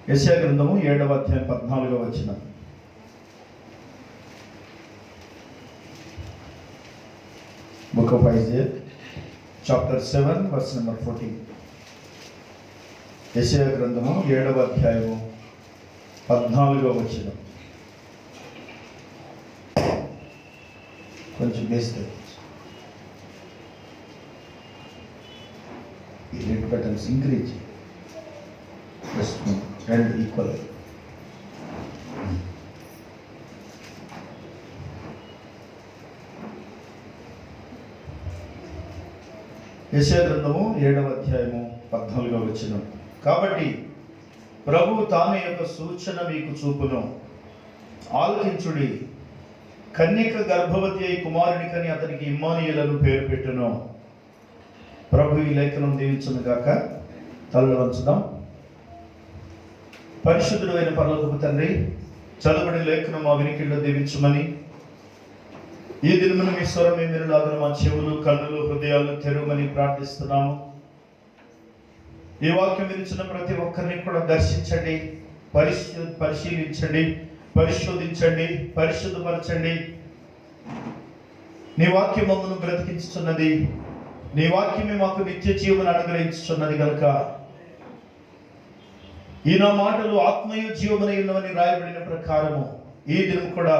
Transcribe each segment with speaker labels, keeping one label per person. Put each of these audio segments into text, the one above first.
Speaker 1: యెషయా గ్రంథము 7వ అధ్యాయం 14వ వచనం. Book of Isaiah, chapter 7, verse number 14. యెషయా గ్రంథము 7వ అధ్యాయము 14వ వచనం. కొంచెం బేస్తే ఈ రెడ్ బటన్స్ ఇంక్రీజ్ రెండు ఈక్వల్. యెషయా గ్రంథము 7వ అధ్యాయము 14వ వచనం. కాబట్టి ప్రభువు తాను యొక్క సూచన మీకు చూపును, ఆలకించుడి. కన్యక గర్భవతి అయి కుమారుని కని అతనికి ఇమ్మానుయేలను పేరు పెట్టును. ప్రభు ఈ లేఖనం దీవించును గాక. తలలు వంచుదాం. పరిశుద్ధుడు అయిన పరలోకపు తండ్రి, చదువుబడిన లేఖనం మా వినికిడిలో దీవించుమని, ఈ దినమున మీ స్వరం వినలాగిన మా చెవులు, కన్నులు, హృదయాలు తెరవమని ప్రార్థిస్తున్నాము. ఈ వాక్యం వినిచిన ప్రతి ఒక్కరిని కూడా దర్శించండి, పరిశీలించండి, పరిశోధించండి, పరిశుద్ధపరచండి. నీ వాక్యం మమ్మల్ని బ్రతికించుచున్నది, నీ వాక్యమే మాకు నిత్య జీవన అనుగ్రహించుచున్నది కనుక ఈ నా మాటలు ఆత్మయు జీవమై ఉన్నవని రాయబడిన ప్రకారము ఈ దినం కూడా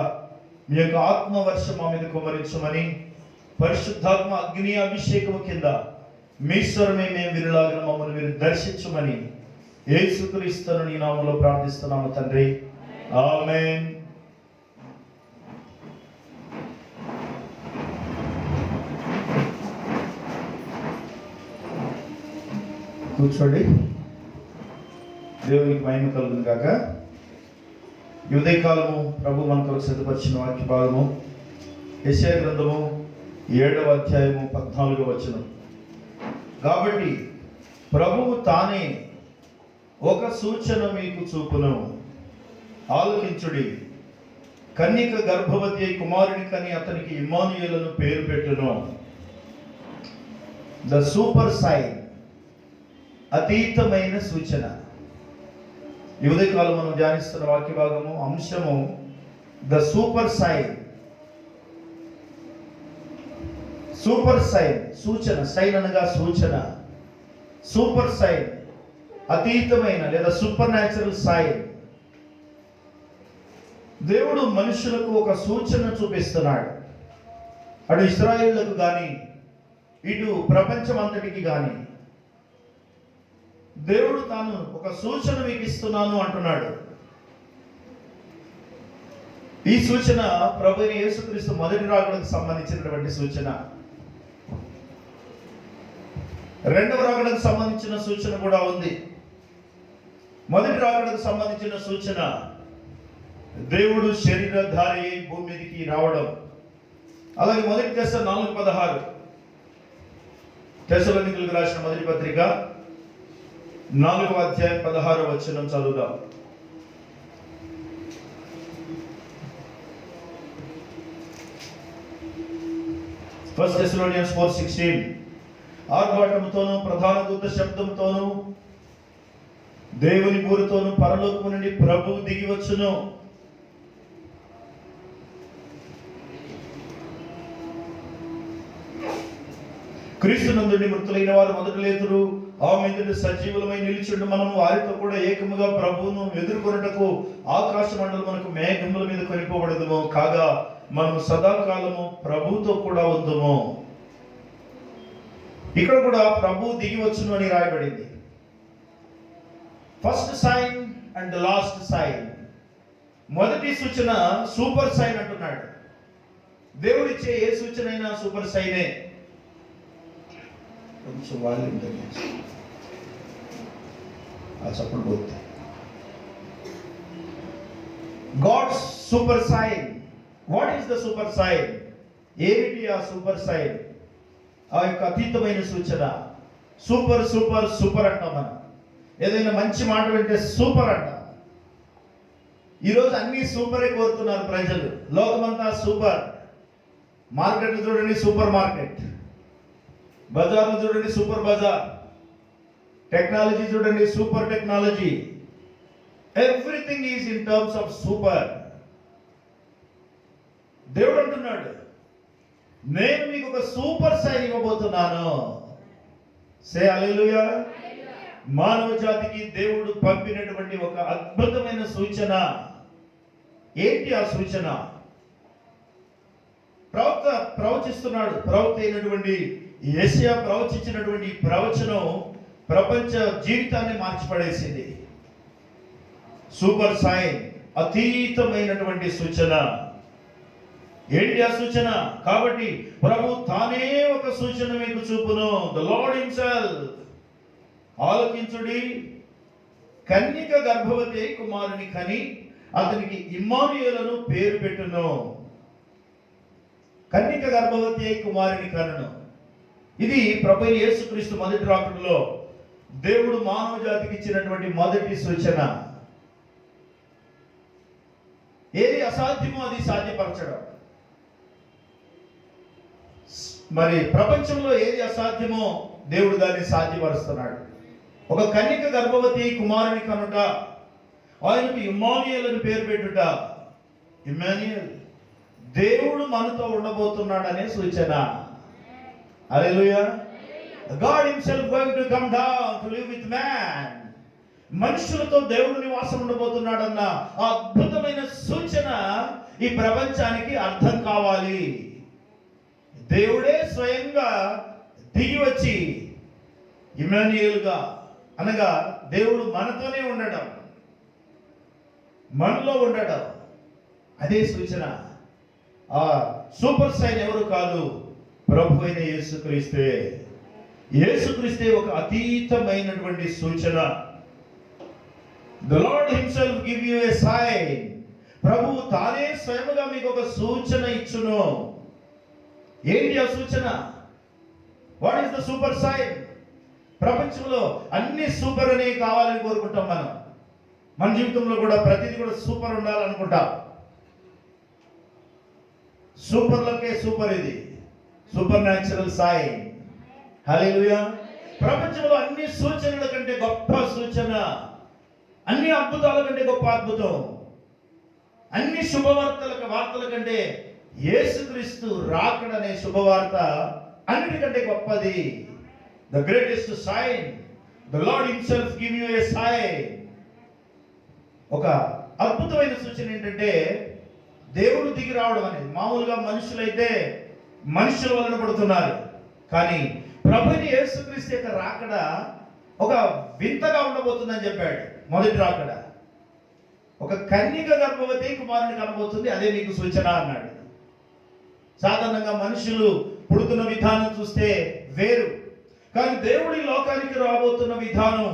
Speaker 1: మీ యొక్క ఆత్మవర్షం మా మీద కుమరించమని, పరిశుద్ధాత్మ అగ్ని అభిషేకము కింద మీ స్వరమే మేము వినలాగిన మమ్మల్ని మీరు దర్శించమని యేసుక్రీస్తు నీ నామములో ప్రార్థిస్తున్నాము తండ్రి. ఆమేన్. కూర్చోండి. దేవునికి మహిమ కలుగును గాక. ఈ ఉదయకాలము ప్రభు మనకు సిద్ధపరిచిన వాక్య భాగము యెషయా గ్రంథము 7వ అధ్యాయము 14వ వచనం. కాబట్టి ప్రభువు తానే ఒక సూచన మీకు చూపును, ఆలకించుడి. కన్యక గర్భవతి అయి కుమారుని కని అతనికి ఇమ్మానుయేలను పేరు పెట్టును. ద సూపర్ సైన్, అతీతమైన సూచన. ఈ ఉదయకాలం మనం ధ్యానిస్తున్న వాక్య భాగము అంశము the super sign. Super sign, సూచన. సైన్ అనగా సూచన. సూపర్ సైన్, అతీతమైన లేదా సూపర్ న్యాచురల్ సైన్. దేవుడు మనుషులకు ఒక సూచన చూపిస్తున్నాడు. అటు ఇశ్రాయేలులకు కానీ ఇటు ప్రపంచం అంతటికి కానీ దేవుడు తాను ఒక సూచన మీకు ఇస్తున్నాను అంటున్నాడు. ఈ సూచన ప్రభువైన యేసుక్రీస్తు మొదటి రాకడకు సంబంధించినటువంటి సూచన. రెండవ రాకడకు సంబంధించిన సూచన కూడా ఉంది. మొదటి రాకడకు సంబంధించిన సూచన దేవుడు శరీరధారి అయి భూమి మీదకి రావడం. అలాగే మొదటి దశ 4:16 తెస్సలోనికీయులకు రాసిన మొదటి పత్రిక 4వ అధ్యాయం 16వ వచనం చదువుదాం. First Thessalonians 4:16. ఆర్భాటముతోనూ ప్రధాన దూత శబ్దంతోనూ దేవుని బూరతోనూ పరలోకము నుండి ప్రభువు దిగి వచ్చును. క్రీస్తునందుండి మృతులైన వారు మొదట లేతురు. ఆ మీద సజీవులమై నిలిచిండు. మనము వారితో కూడా ఏకముగా ప్రభువును ఎదుర్కొనుటకు ఆకాశ మండలమునకు మేఘముల మీద కొనిపోబడదుము. కాగా మనము సదాకాలము ప్రభువుతో కూడా ఉందుము. ఇక్కడ కూడా ప్రభు దిగి వచ్చును అని రాయబడింది. First sign and the last sign. మొదటి సూచన సూపర్ సైన్ అంటున్నాడు. దేవుడిచ్చే ఏ సూచన అయినా సూపర్ సైనే. కొంచెం వాళ్ళు సపోర్ట్ పోతే God's super sign. What is the super sign? ఏమిటి ఆ సూపర్ సైన్? ఆ యొక్క అతీతమైన సూచన. సూపర్ సూపర్ సూపర్ అంటాం మనం. ఏదైనా మంచి మాట వింటే సూపర్ అంటాం. ఈరోజు అన్ని సూపరే కోరుతున్నారు ప్రజలు. లోకమంతా సూపర్. మార్కెట్లు చూడండి, సూపర్ మార్కెట్. బజార్లు చూడండి, సూపర్ బజార్. టెక్నాలజీ చూడండి, super technology. Everything is in terms of super. దేవుడు అంటున్నాడు, నేను మీకు ఒక సూపర్ సైన్ ఇవ్వబోతున్నాను. సే హల్లెలూయా. మానవ జాతికి దేవుడు పంపినటువంటి ఒక అద్భుతమైన సూచన. ఏంటి ఆ సూచన? ప్రవక్త ప్రవచిస్తున్నాడు. ప్రవక్త అయినటువంటి యెషయా ప్రవచించినటువంటి ప్రవచనం ప్రపంచ జీవితాన్ని మార్చిపడేసింది. సూపర్ సైన్, అతీతమైనటువంటి సూచన. ఏంటి ఆ సూచన? కాబట్టి ప్రభు తానే ఒక సూచన మీకు చూపును. The Lord himself. ఆలోకించుడి, కన్యక గర్భవతి కుమారుని కని అతనికి ఇమ్మానుయేలును పేరు పెట్టును. కన్యక గర్భవతి కుమారుని కనును. ఇది ప్రభు యేసుక్రీస్తు మొదటి రాకడలో దేవుడు మానవ జాతికి ఇచ్చినటువంటి మొదటి సూచన. ఏది అసాధ్యమో అది సాధ్యపరచడం. మరి ప్రపంచంలో ఏది అసాధ్యమో దేవుడు దాన్ని సాధ్యపరుస్తున్నాడు. ఒక కన్యక గర్భవతి కుమారుని కనుట, ఆయనకు ఇమ్మానుయేలు అని పేరు పెట్టుట. ఇమ్మానుయేల్, దేవుడు మనతో ఉండబోతున్నాడు అనే సూచన. హల్లెలూయా. God himself going to come down to live with man. మనుషులతో దేవుడు నివాసం ఉండబోతున్నాడన్న ఆ అద్భుతమైన సూచన ఈ ప్రపంచానికి అర్థం కావాలి. దేవుడే స్వయంగా దిగి వచ్చి ఇమ్మానుయేలుగా, అనగా దేవుడు మనతోనే ఉండడం, మనలో ఉండడం, అదే సూచన. ఆ సూపర్ సైన్ ఎవరు కాదు, ప్రభు అయిన యేసుక్రీస్తే. యేసుక్రీస్తే ఒక అతీతమైనటువంటి సూచన. The Lord himself give you a sign. ప్రభువు తానే స్వయముగా మీకు ఒక సూచన ఇచ్చును. ఏంటి ఆ సూచన? What is the super sign? ప్రపంచంలో అన్ని సూపర్ అనే కావాలని కోరుకుంటాం మనం. మన జీవితంలో కూడా ప్రతిదీ కూడా సూపర్ ఉండాలనుకుంటాం. సూపర్లకే సూపర్ ఇది, సూపర్ న్యాచురల్ సైన్. హల్లెలూయా. ప్రపంచంలో అన్ని సూచనల కంటే గొప్ప సూచన, అన్ని అద్భుతాల కంటే గొప్ప అద్భుతం, అన్ని వార్తల కంటే యేసుక్రీస్తు రాకడనే శుభవార్త అన్నిటికంటే గొప్పది. The greatest sign. The Lord himself give you a sign. ఒక అద్భుతమైన సూచన ఏంటంటే దేవుడు దిగి రావడం అనేది. మామూలుగా మనుషులైతే మనుషుల వలన పడుతున్నారు, కానీ ప్రభుని యేసుక్రీస్తు యొక్క రాకడ ఒక వింతగా ఉండబోతుందని చెప్పాడు. మొదటి రాకడ ఒక కన్యక గర్భవతి కుమారుని కనబోతుంది, అదే మీకు సూచన అన్నాడు. సాధారణంగా మనుషులు పుడుతున్న విధానం చూస్తే వేరు, కానీ దేవుడి లోకానికి రాబోతున్న విధానం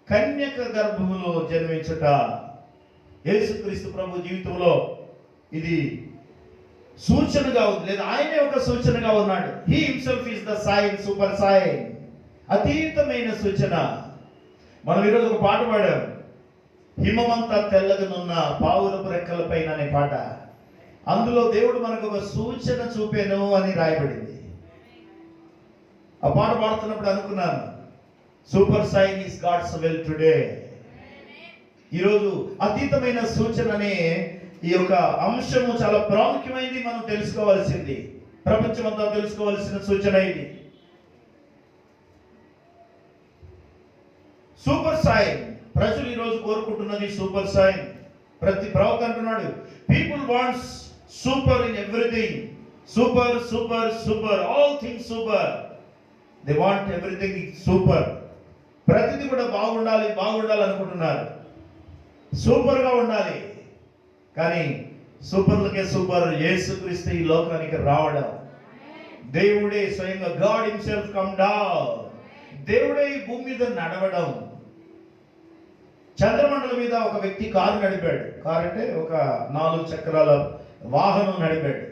Speaker 1: కన్యక గర్భములో జన్మించుట. యేసుక్రీస్తు ప్రభు జీవితంలో ఇది సూచనగా ఉంది, లేదా ఆయనే ఒక సూచనగా ఉన్నాడు. He himself is the sign, super sign, అతీతమైన సూచన. మనం ఈరోజు ఒక పాట పాడాం, హిమమంతా తెల్లగనున్న పావురపు రెక్కల పైన అనే పాట. అందులో దేవుడు మనకు ఒక సూచన చూపాను అని రాయబడింది. ఆ పాట పాడుతున్నప్పుడు అనుకున్నాను, super sign is God's will today. ఈరోజు అతీతమైన సూచన అనే ఈ యొక్క అంశము చాలా ప్రాముఖ్యమైనది. మనం తెలుసుకోవాల్సింది, ప్రపంచమంతా తెలుసుకోవాల్సిన సూచన ఇది. సూపర్ సైన్ ప్రజలు ఈరోజు కోరుకుంటున్నది సూపర్ సైన్. ప్రతి ప్రవక్త అంటున్నాడు, people wants super in everything. Super super super, all things super. They want everything super. ప్రతిదీ కూడా బాగుండాలి బాగుండాలి అనుకుంటున్నారు, సూపర్గా ఉండాలి. కానీ సూపర్లకే సూపర్ యేసుక్రీస్తు ఈ లోకానికి రావడం, దేవుడే స్వయంగా గాడ్ హిమ్సెల్ఫ్ కమ్ డౌన్, దేవుడే ఈ భూమి మీద నడవడం. చంద్రమండలం మీద ఒక వ్యక్తి కారు నడిపాడు. కారు అంటే ఒక 4 చక్రాల వాహనం నడిపాడు.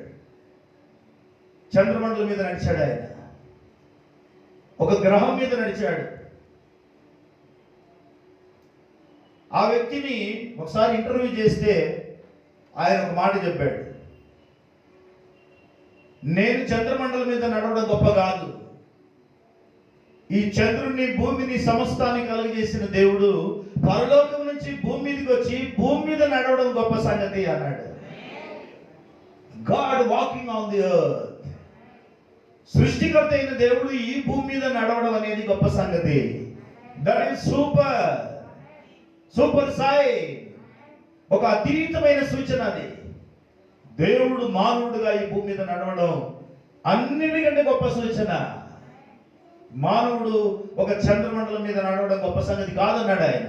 Speaker 1: చంద్రమండలం మీద నడిచాడు ఆయన. ఒక గ్రహం మీద నడిచాడు. ఆ వ్యక్తిని ఒకసారి ఇంటర్వ్యూ చేస్తే ఆయన ఒక మాట చెప్పాడు, నేను చంద్రమండలం మీద నడవడం గొప్ప కాదు, ఈ చంద్రుని భూమిని సమస్తాన్ని కలుగజేసిన దేవుడు పరలోకం నుంచి భూమి మీదకి నడవడం గొప్ప సంగతి అన్నాడు. God walking on the earth. సృష్టికర్త అయిన దేవుడు ఈ భూమి మీద నడవడం అనేది గొప్ప సంగతి. That is super sign. ఒక అతీతమైన సూచన అది. దేవుడు మానవుడుగా ఈ భూమి మీద నడవడం అన్నిటికంటే గొప్ప సూచన. మానవుడు ఒక చంద్రమండలం మీద నడవడం గొప్ప సంగతి కాదన్నాడు ఆయన.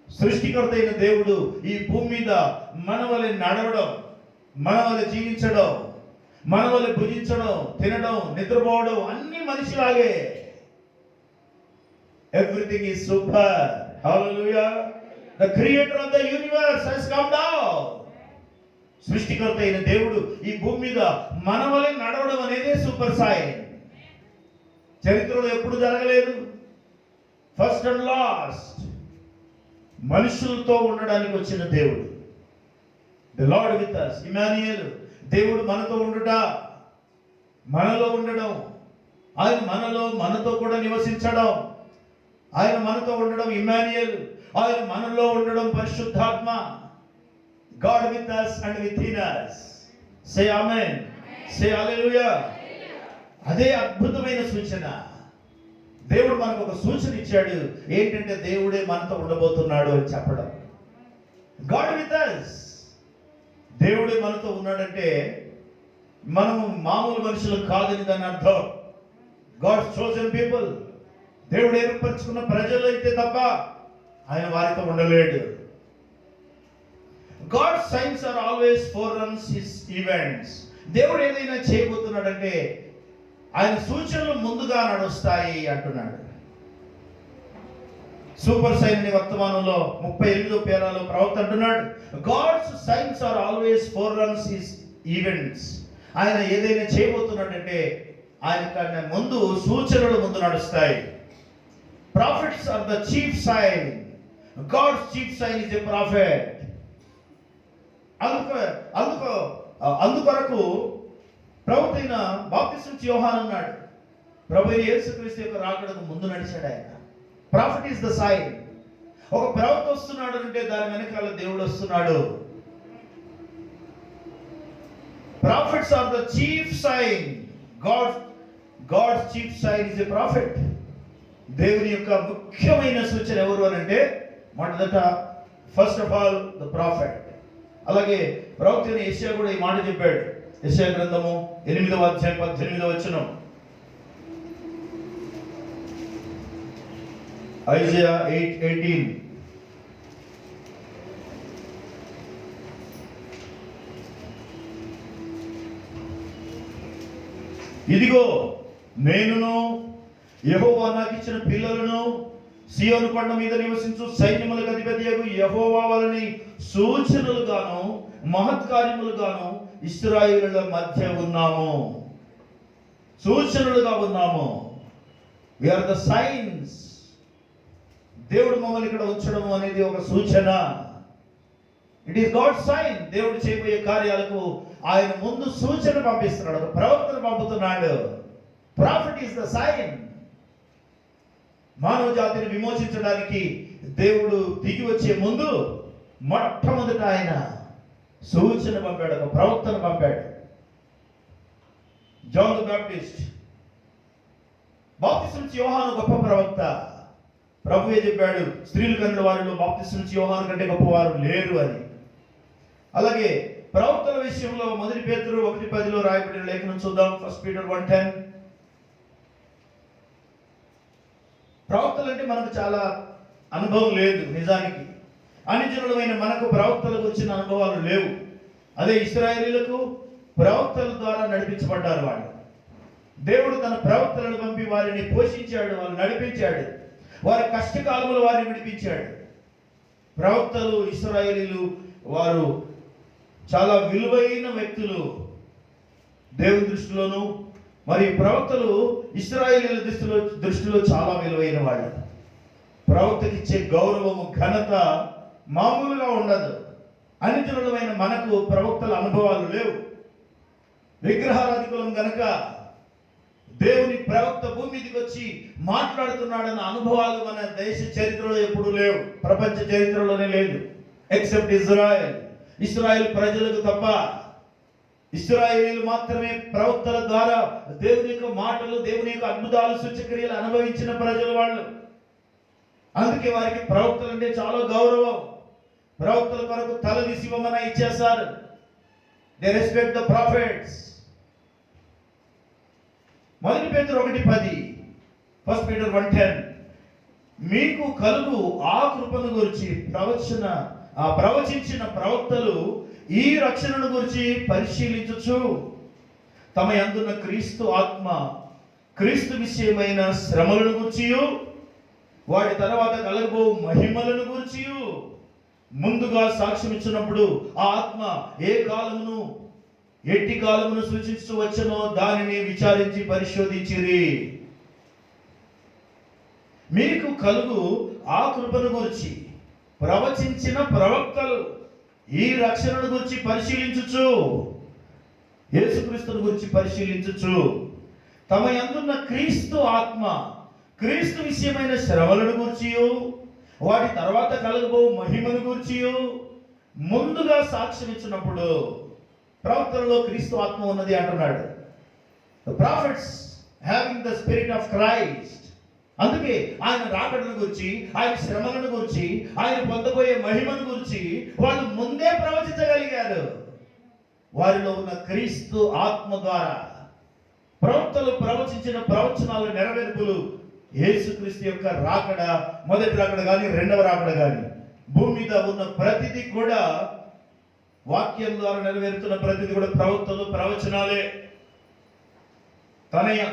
Speaker 1: సృష్టికర్త అయిన దేవుడు ఈ భూమి మీద మన వలె నడవడం, మన వలె జీవించడం, మన వలె భుజించడం, తినడం, నిద్రపోవడం అన్ని మనిషిలాగే. Everything is super. Hallelujah. The creator of the universe has come down. సృష్టికర్త అయిన దేవుడు ఈ భూమి మీద మన వలె నడవడం అనేది సూపర్ సైన్. చరిత్రలో ఎప్పుడు జరగలేదు. ఫస్ట్ అండ్ లాస్ట్ మనుషులతో ఉండడానికి వచ్చిన దేవుడు. The lord with us, Emmanuel. దేవుడు మనతో ఉండుట, మనలో ఉండడం, ఆయన మనతో కూడా నివసించడం, ఆయన మనతో ఉండడం ఇమ్మాన్యుయేల్. ఆయన మనలో ఉండడం పరిశుద్ధాత్మ. God with us and within us. Say amen. Say hallelujah. అదే అద్భుతమైన సూచన. దేవుడు మనకు ఒక సూచన ఇచ్చాడు. ఏంటంటే దేవుడే మనతో ఉండబోతున్నాడు అని చెప్పడం. God with us. దేవుడే మనతో ఉన్నాడంటే మనము మామూలు మనుషులు కాదని దాని అర్థం. God's chosen people. దేవుడు ఏర్పరచుకున్న ప్రజలు అయితే తప్ప ఆయన వారితో ఉండలేడు. God's signs are always foreruns his events. దేవుడు ఏదైనా చేయబోతున్నాడంటే ఆయన సూచనలు ముందుగా నడుస్తాయి అంటున్నాడు. సూపర్ సైన్ అనే వర్తమానంలో 38వ పేరాలో ప్రవక్త అంటున్నాడు, God's signs are always foreruns his events. ఆయన ఏదైనా చేయబోతున్నాడంటే ఆయన కన్నా ముందు సూచనలు ముందు నడుస్తాయి. Prophets are the chief sign. God's chief sign is a prophet. అందుకొరకు ప్రవక్త అయిన బాప్తిసం యోహాను అన్నాడు, ప్రభు అయిన యేసుక్రీస్తు యొక్క రాకడకు ముందు నడిచాడు ఆయన. Prophet is the sign. ఒక ప్రవక్త వస్తున్నాడు అంటే దాని వెనకాల దేవుడు వస్తున్నాడు. Prophets are the chief sign. God's chief sign is a prophet. దేవుని యొక్క ముఖ్యమైన సూచన ఎవరు అని అంటే మొదట first of all the prophet. అలాగే ప్రవక్త అయిన యెషయా కూడా ఈ మాట చెప్పాడు. యెషయా గ్రంథము 8వ అధ్యాయం 18వ వచనం. ఐజయా 8:18. ఇదిగో నేనును యెహోవా నాకు ఇచ్చిన పిల్లలను సియోను కొండ మీద నివసించు సైన్యములకు అధిపతియగు యెహోవా వలని సూచనలుగాను మహత్కార్యములుగాను ఇశ్రాయేలుల మధ్య ఉన్నాము. సూచనలుగా ఉన్నాము. We are the signs. దేవుడు మమ్మల్ని ఇక్కడ ఉంచడం అనేది ఒక సూచన. It is God sign. దేవుడు చేయబోయే కార్యాలకు ఆయన ముందు సూచన పంపిస్తున్నాడు, ఒక ప్రవక్తను పంపుతున్నాడు. Prophet is the sign. మానవ జాతిని విమోచించడానికి దేవుడు దిగి వచ్చే ముందు మొట్టమొదట ఆయన సూచన పంపాడు, ఒక ప్రవక్తను పంపాడు. John the Baptist. బాప్తిసం ఇచ్చే యోహాను గొప్ప ప్రవక్త. ప్రభువే చెప్పాడు, స్త్రీలు కన్న వారిలో బాప్తిసం ఇచ్చే యోహాను కంటే గొప్పవారు లేరు అని. అలాగే ప్రవక్తల విషయంలో మొదటి పేతురు 1:10 రాయబడిన లేఖనం చూద్దాం. 1 Peter 1:10. ప్రవక్తలు అంటే మనకు చాలా అనుభవం లేదు. నిజానికి అన్యజనులమైన మనకు ప్రవక్తల గురించిన అనుభవాలు లేవు. అదే ఇశ్రాయేలీయులకు ప్రవక్తల ద్వారా నడిపించబడ్డారు. వాళ్ళు దేవుడు తన ప్రవక్తలను పంపి వారిని పోషించాడు, వారిని నడిపించాడు, వారి కష్టకాలంలో వారిని విడిపించాడు. ప్రవక్తలు ఇశ్రాయేలీయులు వారు చాలా విలువైన వ్యక్తులు దేవుని దృష్టిలోను. మరి ప్రవక్తలు ఇశ్రాయేలీయుల దృష్టిలో చాలా విలువైన వాళ్ళు. ప్రవక్తకి ఇచ్చే గౌరవము, ఘనత మామూలుగా ఉండదు. అన్యజనులమైన మనకు ప్రవక్తల అనుభవాలు లేవు. విగ్రహారాధికులం గనక దేవుని ప్రవక్త భూమి మీదకి వచ్చి మాట్లాడుతున్నాడన్న అనుభవాలు మన దేశ చరిత్రలో ఎప్పుడు లేవు, ప్రపంచ చరిత్రలోనే లేదు. ఎక్సెప్ట్ ఇజ్రాయెల్, ఇశ్రాయేల్ ప్రజలకు తప్ప. ఇశ్రాయేలీలు మాత్రమే ప్రవక్తల ద్వారా దేవుని యొక్క మాటలు, దేవుని యొక్క అద్భుతాలు, సూచక్రియలు అనుభవించిన ప్రజలు వాళ్ళు. అందుకే వారికి ప్రవక్తలు అంటే చాలా గౌరవం. ప్రవక్తల కొరకు తల తీసి ఇవ్వమని ఇచ్చేస్తారు. They respect the profits. మొదటి పేతురు 1:10, ఫస్ట్ పీటర్ 1:10, మీకు కలుగు ఆ కృపను గురించి ప్రవచించిన ప్రవక్తలు ఈ రక్షణను గురించి పరిశీలించుచు తమ యందున్న క్రీస్తు ఆత్మ, క్రీస్తు విషయమైన శ్రమలను గుర్చియు వాటి తర్వాత కలగబో మహిమలను గుర్చియు ముందుగా సాక్ష్యం ఇచ్చినప్పుడు ఆ ఆత్మ ఏ కాలమును ఎట్టి కాలమును సూచించు వచ్చనో దానిని విచారించి పరిశోధించిరి. మీకు కలుగు ఆ కృపను గురించి ప్రవచించిన ప్రవక్తలు ఈ రక్షణను గురించి పరిశీలించుచు, యేసుక్రీస్తుని గురించి పరిశీలించుచు తమ యందున్న క్రీస్తు ఆత్మ, క్రీస్తు విషయమైన శ్రమలను గుర్చియు వాటి తర్వాత కలగబో మహిమను గుర్చియు ముందుగా సాక్ష్యం ఇచ్చినప్పుడు. ప్రవక్తలలో క్రీస్తు ఆత్మ ఉన్నది అంటున్నాడు. The prophets having the spirit of Christ. అందుకే ఆయన రాకడను గురించి, ఆయన శ్రమలను గురించి, ఆయన పొందబోయే మహిమను గురించి వాళ్ళు ముందే ప్రవచించగలిగారు. వారిలో ఉన్న క్రీస్తు ఆత్మ ద్వారా ప్రవక్తలు ప్రవచించిన ప్రవచనాల నెరవేర్పులు యేసుక్రీస్తు యొక్క రాకడ, మొదటి రాకడ కానీ రెండవ రాకడ కానీ, భూమి మీద ఉన్న ప్రతిదీ కూడా వాక్యం ద్వారా నెరవేరుతున్న ప్రతిదీ కూడా ప్రవక్తలు ప్రవచనాలే.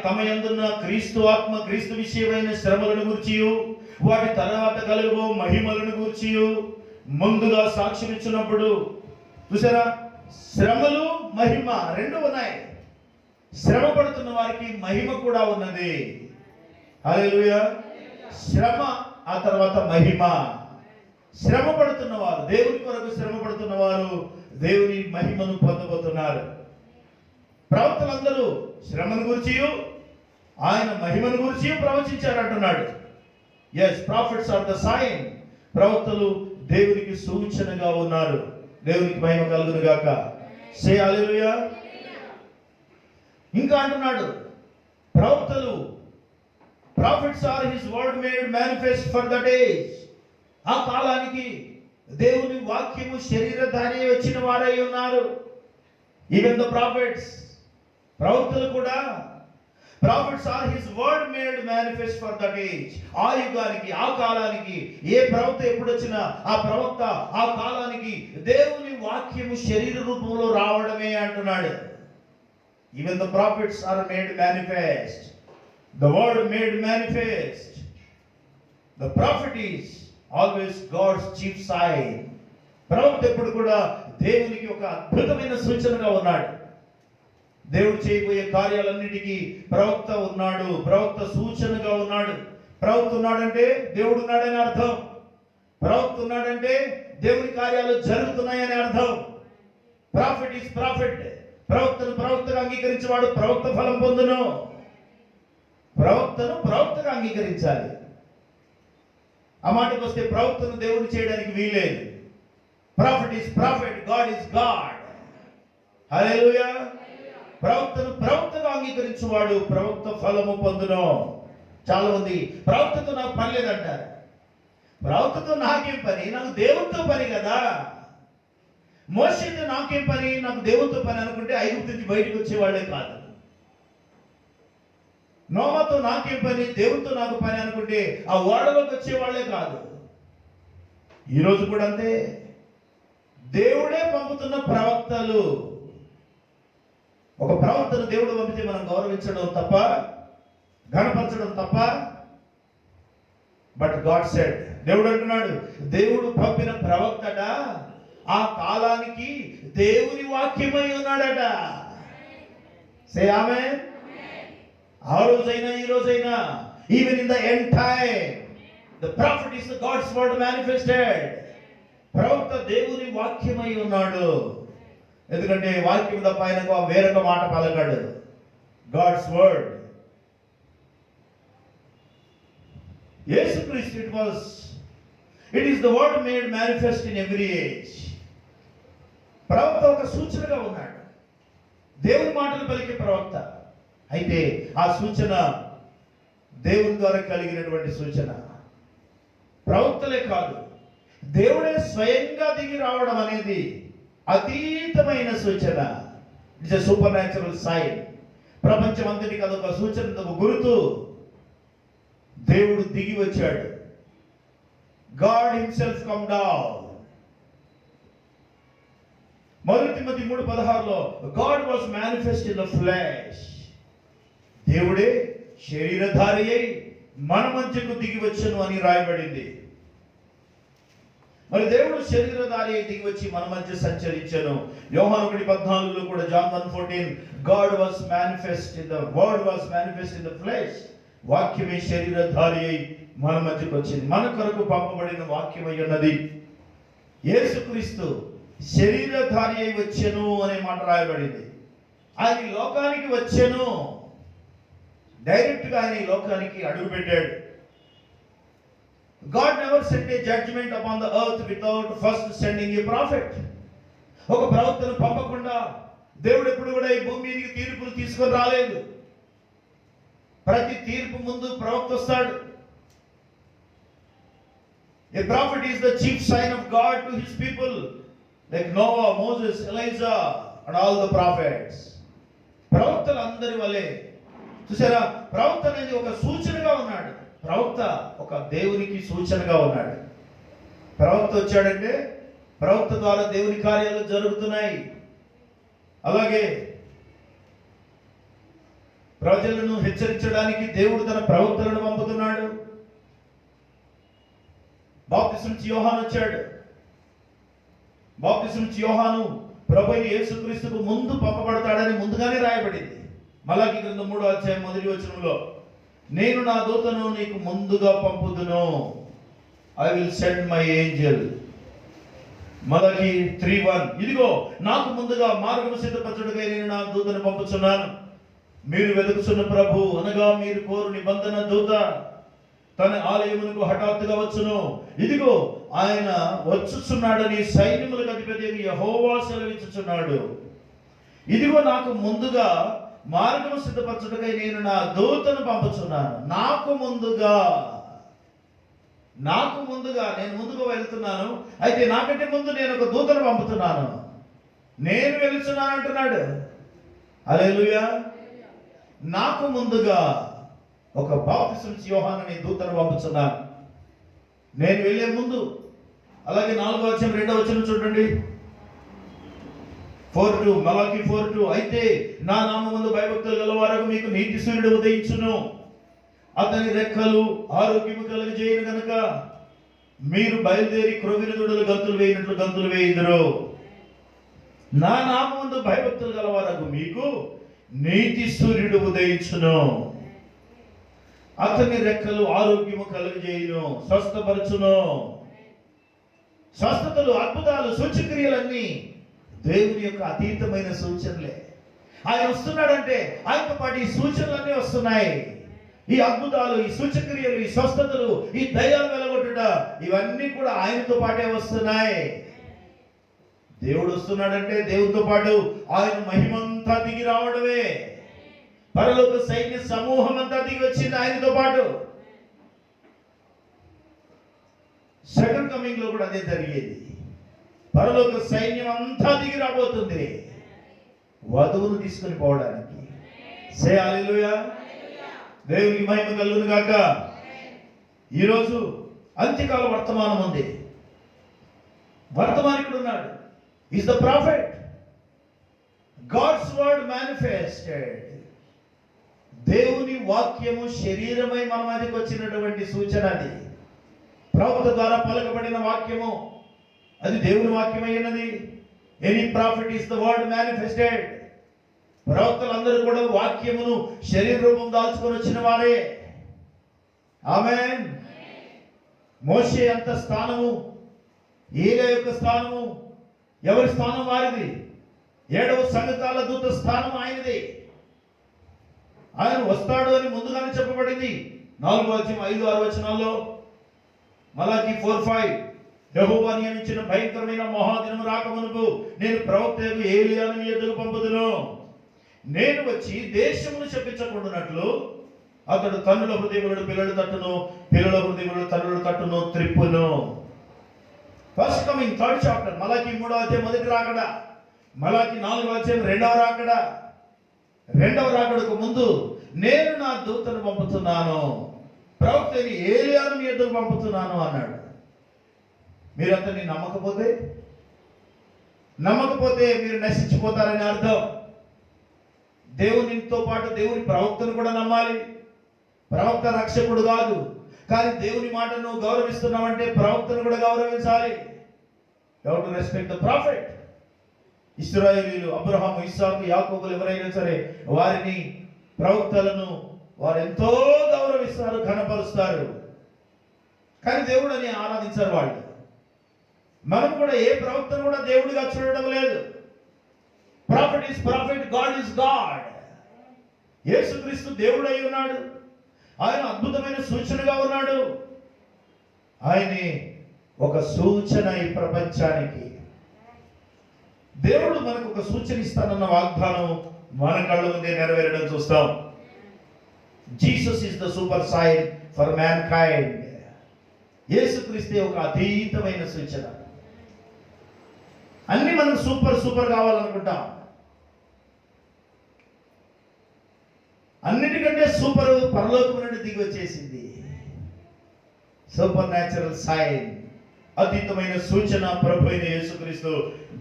Speaker 1: తమ యందున్న క్రీస్తు ఆత్మ, క్రీస్తు విషయమైన శ్రమలను గూర్చియు వాటి తర్వాత కలుగబో మహిమలను గూర్చియు ముందుగా సాక్ష్యం ఇచ్చినప్పుడు. చూసారా, శ్రమలు మహిమ రెండు ఉన్నాయి. శ్రమ పడుతున్న వారికి మహిమ కూడా ఉన్నది. హల్లెలూయా. శ్రమ ఆ తర్వాత మహిమ. శ్రమ పడుతున్న వారు, దేవుని కొరకు శ్రమ పడుతున్న వారు దేవుని మహిమను పొందబోతున్నారు. ప్రవక్తలందరూ శ్రమను గురించియు ఆయన మహిమను గురించియు ప్రవచించారు అంటున్నాడు. Yes, prophets are the sign. ప్రవక్తలు దేవునికి సూచనగా ఉన్నారు. దేవునికి మహిమ కలుగును గాక. సే హల్లెలూయా. ఇంకా అంటున్నాడు, ప్రవక్తలు, prophets are his word made manifest for that age. ఆ కాలానికి దేవుని వాక్యము శరీరధారి వచ్చిన వారై ఉన్నారు. ఈవెన్ ద ప్రాఫిట్స్, ప్రవక్తలు కూడా, prophets are his word made manifest for that age. ఆ యుగానికి, ఆ కాలానికి ఏ ప్రవక్త ఎప్పుడు వచ్చినా ఆ ప్రవక్త ఆ కాలానికి దేవుని వాక్యము శరీర రూపంలో రావడమే అంటున్నాడు. Even the prophets are made manifest, the word made manifest. The prophet is always God's chief sign. ప్రవక్త ఎప్పుడు కూడా దేవునికి ఒక అద్భుతమైన సూచనగా ఉన్నాడు. దేవుడు చేయబోయే కార్యాలన్నిటికీ ప్రవక్త ఉన్నాడు, ప్రవక్త సూచనగా ఉన్నాడు. ప్రవక్త ఉన్నాడంటే దేవుడు ఉన్నాడని అర్థం. ప్రవక్త ఉన్నాడంటే దేవుని కార్యాలు జరుగుతున్నాయని అర్థం. Profit is profit. ప్రవక్తను ప్రవక్తగా అంగీకరించేవాడు ప్రవక్త ఫలం పొందును. ప్రవక్తను ప్రవక్తగా అంగీకరించాలి. ఆ మాటకు వస్తే ప్రవక్తను దేవుడు చేయడానికి వీల్లేదు. Prophet is prophet, God is God. Hallelujah. ప్రవక్తను ప్రవక్తగా అంగీకరించేవాడు ప్రవక్త ఫలము పొందును. చాలా మంది ప్రవక్తతో నాకు పని లేదంటారు. ప్రవక్తతో నాకేం పని, నాకు దేవునితో పని కదా. మోషేతో నాకేం పని, నాకు దేవునితో పని అనుకుంటే ఐగుప్తు నుంచి బయటకు వచ్చేవాళ్లే కాదు. నోవాతో నాకేం పని, దేవునితో నాకు పని అనుకుంటే ఆ ఓడలోకి వచ్చేవాళ్లే కాదు. ఈరోజు కూడా అంతే. దేవుడే పంపుతున్న ప్రవక్తలు. ఒక ప్రవక్తను దేవుడు పంపితే మనం గౌరవించడం తప్ప, ఘనపరచడం తప్ప. బట్ గాడ్ సెడ్, దేవుడు అంటున్నాడు, దేవుడు పంపిన ప్రవక్తట ఆ కాలానికి దేవుని వాక్యమై ఉన్నాడట. సే ఆమేన్. ఆ రోజైనా ఈ రోజైనా, even in the end time, the prophet is the God's word manifested. ప్రవక్త దేవుని వాక్యమై ఉన్నాడు. ఎందుకంటే వాక్యం తప్ప ఆయనకు వేరొక మాట పలకడు. God's word. యేసుక్రీస్తు, it was it is the word made manifest in every age. ప్రవక్త ఒక సూచనగా ఉన్నాడు, దేవుని మాటలు పలికే ప్రవక్త. అయితే ఆ సూచన దేవుని ద్వారా కలిగినటువంటి సూచన. ప్రవక్తలే కాదు, దేవుడే స్వయంగా దిగి రావడం అనేది అతీతమైన సూచన. It's a supernatural sign. ప్రపంచం అంతటికి అదొక సూచన, ఒక గుర్తు. దేవుడు దిగి వచ్చాడు. God himself come down. మొదటి తిమోతి 3:16లో God was manifest in the flesh. దేవుడే శరీరధారి అయి మన మధ్యకు దిగి వచ్చెను అని రాయబడింది. మరి దేవుడు శరీరధారి అయి దిగి వచ్చి మన మధ్య సంచరించెను. యోహాను 1:14లో కూడా, John 1:14, God was manifest in the word was manifest in the flesh. వాక్యమే శరీరధారి అయి మన మధ్యకు వచ్చింది. మన కొరకు పంపబడిన వాక్యం అయి ఉన్నది. యేసుక్రీస్తు శరీరధారి అయి వచ్చెను అనే మాట రాయబడింది. ఆయన ఈ లోకానికి వచ్చెను. డైరెక్ట్ గా ఆయన ఈ లోకానికి అడుగు పెట్టాడు. God never sent a judgment upon the earth without first sending a prophet. ఒక ప్రవక్తను పంపకుండా దేవుడు ఎప్పుడు కూడా ఈ భూమి మీదకి తీర్పులు తీసుకొని రాలేదు. ప్రతి తీర్పు ముందు ప్రవక్త వస్తాడు. A prophet is the chief sign of God to his people, like Noah, Moses, Elijah and all the prophets. ప్రవక్తలు అందరి వలె చూసారా, ప్రవక్త అనేది ఒక సూచనగా ఉన్నాడు. ప్రవక్త ఒక దేవునికి సూచనగా ఉన్నాడు. ప్రవక్త వచ్చాడంటే ప్రవక్త ద్వారా దేవుని కార్యాలు జరుగుతున్నాయి. అలాగే ప్రజలను హెచ్చరించడానికి దేవుడు తన ప్రవక్తలను పంపుతున్నాడు. బాప్తిస్మిచ్చి యోహాను వచ్చాడు. బాప్తిస్మిచ్చి యోహాను ప్రభువైన యేసుక్రీస్తుకు ముందు పంపబడతాడని ముందుగానే రాయబడింది. మలాకి గ్రంథం 3:1 నేను నా దూతను నీకు ముందుగా పంపుదును. I will send my angel. మలాకి 3:1, ఇదిగో నాకు ముందుగా మార్గము సిద్ధపరచుటకై నేను నా దూతను పంపుచున్నాను. మీరు వెతుకుచున్న ప్రభు అనగా మీరు కోరు నిబంధన దూత తన ఆలయమునకు హఠాత్తుగా వచ్చును. ఇదిగో ఆయన వచ్చుచున్నాడని సైన్యములకు అధిపతి యెహోవా సెలవిచ్చుచున్నాడు. ఇదిగో నాకు ముందుగా మార్గము సిద్ధపరచుటకై నేను నా దూతను పంపుచున్నాను. నాకు ముందుగా నేను ముందుగా వెళ్తున్నాను. అయితే నాకంటే ముందు నేను ఒక దూతను పంపుతున్నాను. నేను వెళ్తున్నాను అంటున్నాడు. హల్లెలూయా. నాకు ముందుగా ఒక బాప్తిస్మిచ్చి యోహాను అనే దూతను పంపుతున్నాను. నేను వెళ్ళే ముందు. అలాగే 4:2 చూడండి. 4:2, మలాకి 4:2, అయితే నా నామముందు భయభక్తులు గలవారకు మీకు నీతి సూర్యుడు ఉదయించును. అతని రెక్కలు ఆరోగ్యము కలుగజేయును గనుక మీరు బయలుదేరి క్రొవ్విన దూడలు గంతులు వేయినట్లు గంతులు వేయుదురు. నా నామముందు భయభక్తులు గలవారకు మీకు నీతి సూర్యుడు ఉదయించును. అతని రెక్కలు ఆరోగ్యము కలుగజేయును, స్వస్థపరచును. స్వస్థతలు, అద్భుతాలు, సూచక్రియలన్నీ దేవుని యొక్క అతీతమైన సూచనలే. ఆయన వస్తున్నాడంటే ఆయనతో పాటు ఈ సూచనలన్నీ వస్తున్నాయి. ఈ అద్భుతాలు, ఈ సూచక్రియలు, ఈ స్వస్థతలు, ఈ దయ్యాలు వెలగొట్టుట, ఇవన్నీ కూడా ఆయనతో పాటే వస్తున్నాయి. దేవుడు వస్తున్నాడంటే దేవునితో పాటు ఆయన మహిమంతా దిగి రావడమే. పరలోక సైన్య సమూహం అంతా దిగి వచ్చింది ఆయనతో పాటు. సెకండ్ కమింగ్ లో కూడా అదే జరిగేది. పరలోక సైన్యం అంతా దిగి రాబోతుంది వధువును తీసుకుని పోవడానికి. సే హల్లెలూయా. దేవునికి మహిమ కలుగును గాక. ఈరోజు అంత్యకాల వర్తమానం ఉంది. వర్తమానికుడు ఉన్నాడు. Is the prophet. God's word manifested. దేవుని వాక్యము శరీరమై మన మధ్యకి వచ్చినటువంటి సూచన. అది ప్రవక్త ద్వారా పలకబడిన వాక్యము, అది దేవుని వాక్యమై ఉన్నది. Any prophet is the word manifested. ప్రవక్తలందరూ కూడా వాక్యమును శరీర రూపం దాల్చుకొని వచ్చిన వారే. ఆమేన్. మోషే అంత స్థానము, ఏలియా యొక్క స్థానము, ఎవరి స్థానం వారిది. 7వ సంఘకాల దూత స్థానం ఆయనది. ఆయన వస్తాడు అని ముందుగానే చెప్పబడింది. 4వ అధ్యాయం 5-6 వచనాల్లో మలాకి 4:5 యెహోవా నియమించిన భయంకరమైన మహాదినం రాకమునుపు నేను ప్రవక్తయగు ఏలియాను మీ యొద్దకు పంపుదును. నేను వచ్చి దేశమును శపించకుండానట్లు అతడు తన్నుల హృదయములను పిల్లలు తట్టును, పిల్లల హృదయములను తన్నులు తట్టును త్రిప్పును. First coming, 3rd chapter. మలాకి 3వ అధ్యాయం మొదటి రాకడ, మలాకి 4వ అధ్యాయం 2వ రాకడ. 2వ రాకడకు ముందు నేను నా దూతను పంపుతున్నాను, ప్రవక్తని ఏలియాను మీ యొద్దకు పంపుతున్నాను అన్నాడు. మీరు అతన్ని నమ్మకపోతే మీరు నశించిపోతారని అర్థం. దేవునితో పాటు దేవుని ప్రవక్తను కూడా నమ్మాలి. ప్రవక్త రక్షకుడు కాదు, కానీ దేవుని మాటను గౌరవిస్తున్నామంటే ప్రవక్తను కూడా గౌరవించాలి. You have to respect the prophet. ఇశ్రాయేలీయులు అబ్రహాము, ఇస్సాకు, యాకోబులు ఎవరైనా సరే వారిని, ప్రవక్తలను వారు ఎంతో గౌరవిస్తారు, ఘనపరుస్తారు. కానీ దేవుడని ఆరాధించారు వాళ్ళు. మనం కూడా ఏ ప్రవక్తను కూడా దేవుడిగా చూడడం లేదు. Prophet is prophet, God is God. యేసుక్రీస్తు దేవుడు అయి ఉన్నాడు. ఆయన అద్భుతమైన సూచనగా ఉన్నాడు. ఆయనే ఒక సూచన ఈ ప్రపంచానికి. దేవుడు మనకు ఒక సూచన ఇస్తానన్న వాగ్దానం మన కళ్ళ ముందే నెరవేరడం చూస్తాం. Jesus is the super sign for mankind. యేసుక్రీస్తే ఒక అతీతమైన సూచన. అన్ని మనం సూపర్ కావాలనుకుంటాం. అన్నిటికంటే సూపర్ పరలోకం నుండి దిగి వచ్చేసింది. సూపర్ న్యాచురల్ సైన్, అతీతమైన సూచన ప్రభు అయిన యేసుక్రీస్తు.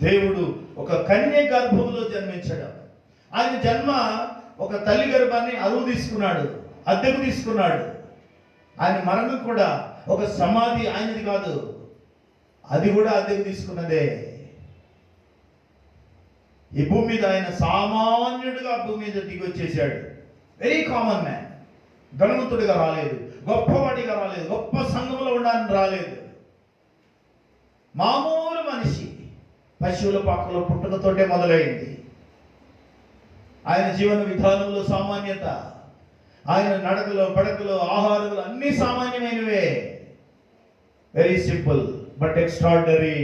Speaker 1: దేవుడు ఒక కన్య గర్భంలో జన్మించడం. ఆయన జన్మ ఒక తల్లి గర్భాన్ని అద్దెకు తీసుకున్నాడు. ఆయన మరణం కూడా ఒక సమాధి ఆయనది కాదు, అది కూడా అద్దెకు తీసుకున్నదే. ఈ భూమి మీద ఆయన సామాన్యుడిగా భూమి మీద దిగి వచ్చేసాడు. Very common man. ధనవంతుడిగా రాలేదు, గొప్పవాడిగా రాలేదు, గొప్ప సంఘంలో ఉండాలని రాలేదు. మామూలు మనిషి. పశువుల పాకలో పుట్టుకతోటే మొదలైంది. ఆయన జీవన విధానంలో సామాన్యత, ఆయన నడకలో, పడకలో, ఆహారంలో అన్ని సామాన్యమైనవే. Very simple but extraordinary.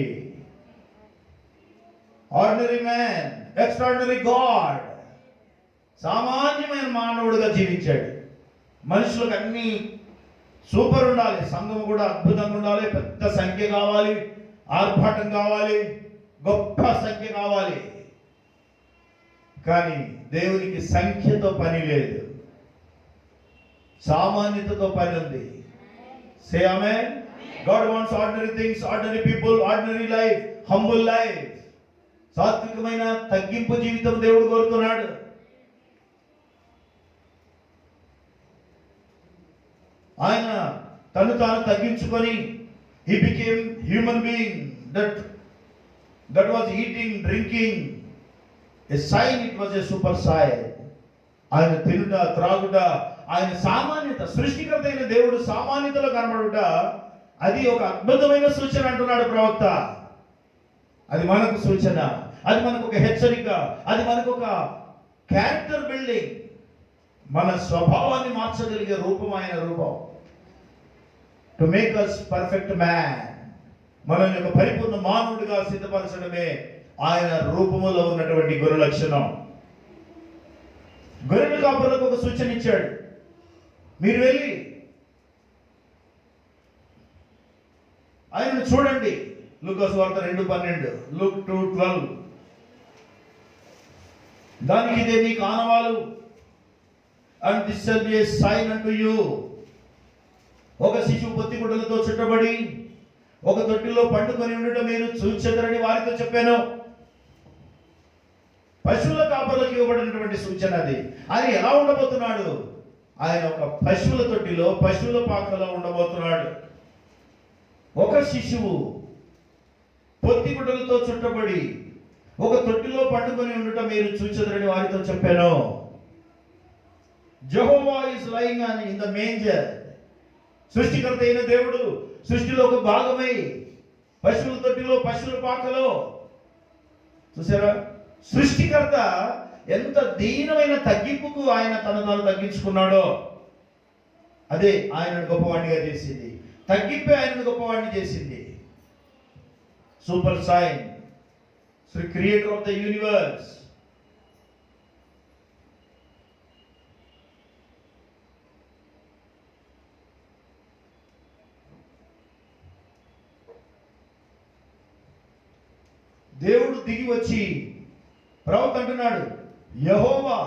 Speaker 1: Ordinary man, extraordinary God. సామాన్యమైన మానవుడిగా జీవించాడు. మనుషులకు అన్ని సూపర్ ఉండాలి, సంఘం కూడా అద్భుతంగా ఉండాలి, పెద్ద సంఖ్య కావాలి, ఆర్భాటం కావాలి, గొప్ప సంఖ్య కావాలి. కానీ దేవునికి సంఖ్యతో పని లేదు, సామాన్యతతో పని ఉంది. సే ఆమేన్. God wants ordinary things, ordinary people, ordinary life, humble life. సాత్వికమైన తగ్గింపు జీవితం దేవుడు కోరుతున్నాడు. ఆయన తను తాను తగ్గించుకొని he became human being that was eating, drinking, a sign. It was a super sign. ఆయన తినుట, త్రాగుట, ఆయన సామాన్యత, సృష్టికర్త అయిన దేవుడు సామాన్యతలో కనబడుట, అది ఒక అద్భుతమైన సూచన అంటున్నాడు ప్రవక్త. అది మనకు సూచన, అది మనకు ఒక హెచ్చరిక, అది మనకు ఒక క్యారెక్టర్ బిల్డింగ్. మన స్వభావాన్ని మార్చగలిగే రూపం ఆయన రూపం. To make us perfect man, మనల్ని ఒక పరిపూర్ణ మానవుడిగా సిద్ధపరచడమే ఆయన రూపములో ఉన్నటువంటి గురు లక్షణం. గొర్రెల కాపరులకు ఒక సూచన ఇచ్చాడు. మీరు వెళ్ళి ఆయనను చూడండి. లూకా సువార్త 2:12, Luke 2:12. దానికి ఇదే మీకు ఆనవాలు. And this shall be a sign unto you. ఒక శిశువు పొత్తిగుడ్డలతో చుట్టబడి ఒక తొట్టిలో పండుకొని ఉండటం మీరు చూచెదరని వారితో చెప్పాను. పశువుల కాపరులకు ఇవ్వబడినటువంటి సూచన అది. ఆయన ఎలా ఉండబోతున్నాడు? ఆయన ఒక పశువుల తొట్టిలో, పశువుల పాకలో ఉండబోతున్నాడు. ఒక శిశువు పొత్తిగుడ్డలతో చుట్టబడి ఒక తొట్టిలో పండుకొని ఉండటం మీరు చూచెదరని వారితో చెప్పాను. Jehovah is lying in the manger. సృష్టికర్త అయిన దేవుడు సృష్టిలో ఒక భాగమై పశువుల తొట్టిలో, పశువుల పాకలో. చూసారా? సృష్టికర్త ఎంత దీనమైన తగ్గింపుకు ఆయన తను తాను తగ్గించుకున్నాడో అదే ఆయన గొప్పవాడిగా చేసింది. తగ్గింపే ఆయనను గొప్పవాడిని చేసింది. Super sign, creator of the universe. దేవుడు దిగి వచ్చి ప్రవక్త అంటున్నాడు, యెహోవా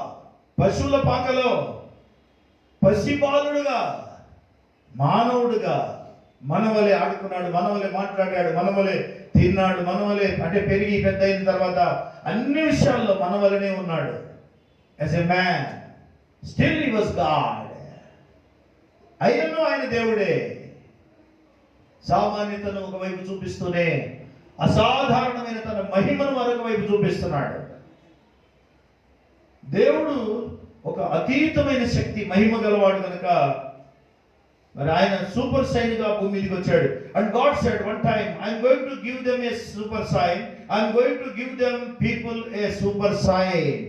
Speaker 1: పశువుల పాకలో పసిబాలుడుగా మానవుడుగా మనవలే ఆడుకున్నాడు, మనవలే మాట్లాడాడు, మనవలే తిన్నాడు, మనవలే అంటే పెరిగి పెద్ద అయిన తర్వాత అన్ని విషయాల్లో మనవలనే ఉన్నాడు. As a man still he was God. అయినను ఆయన దేవుడే. సామాన్యతను ఒకవైపు చూపిస్తూనే అసాధారణమైన తన మహిమను మరొక వైపు చూపిస్తున్నాడు. దేవుడు ఒక అతీతమైన శక్తి, మహిమ గలవాడు కనుక మరి ఆయన సూపర్ సైన్ గా భూమి మీదకి వచ్చాడు. And God said one time, I'm going to give them a super sign, I'm going to give them people a super sign.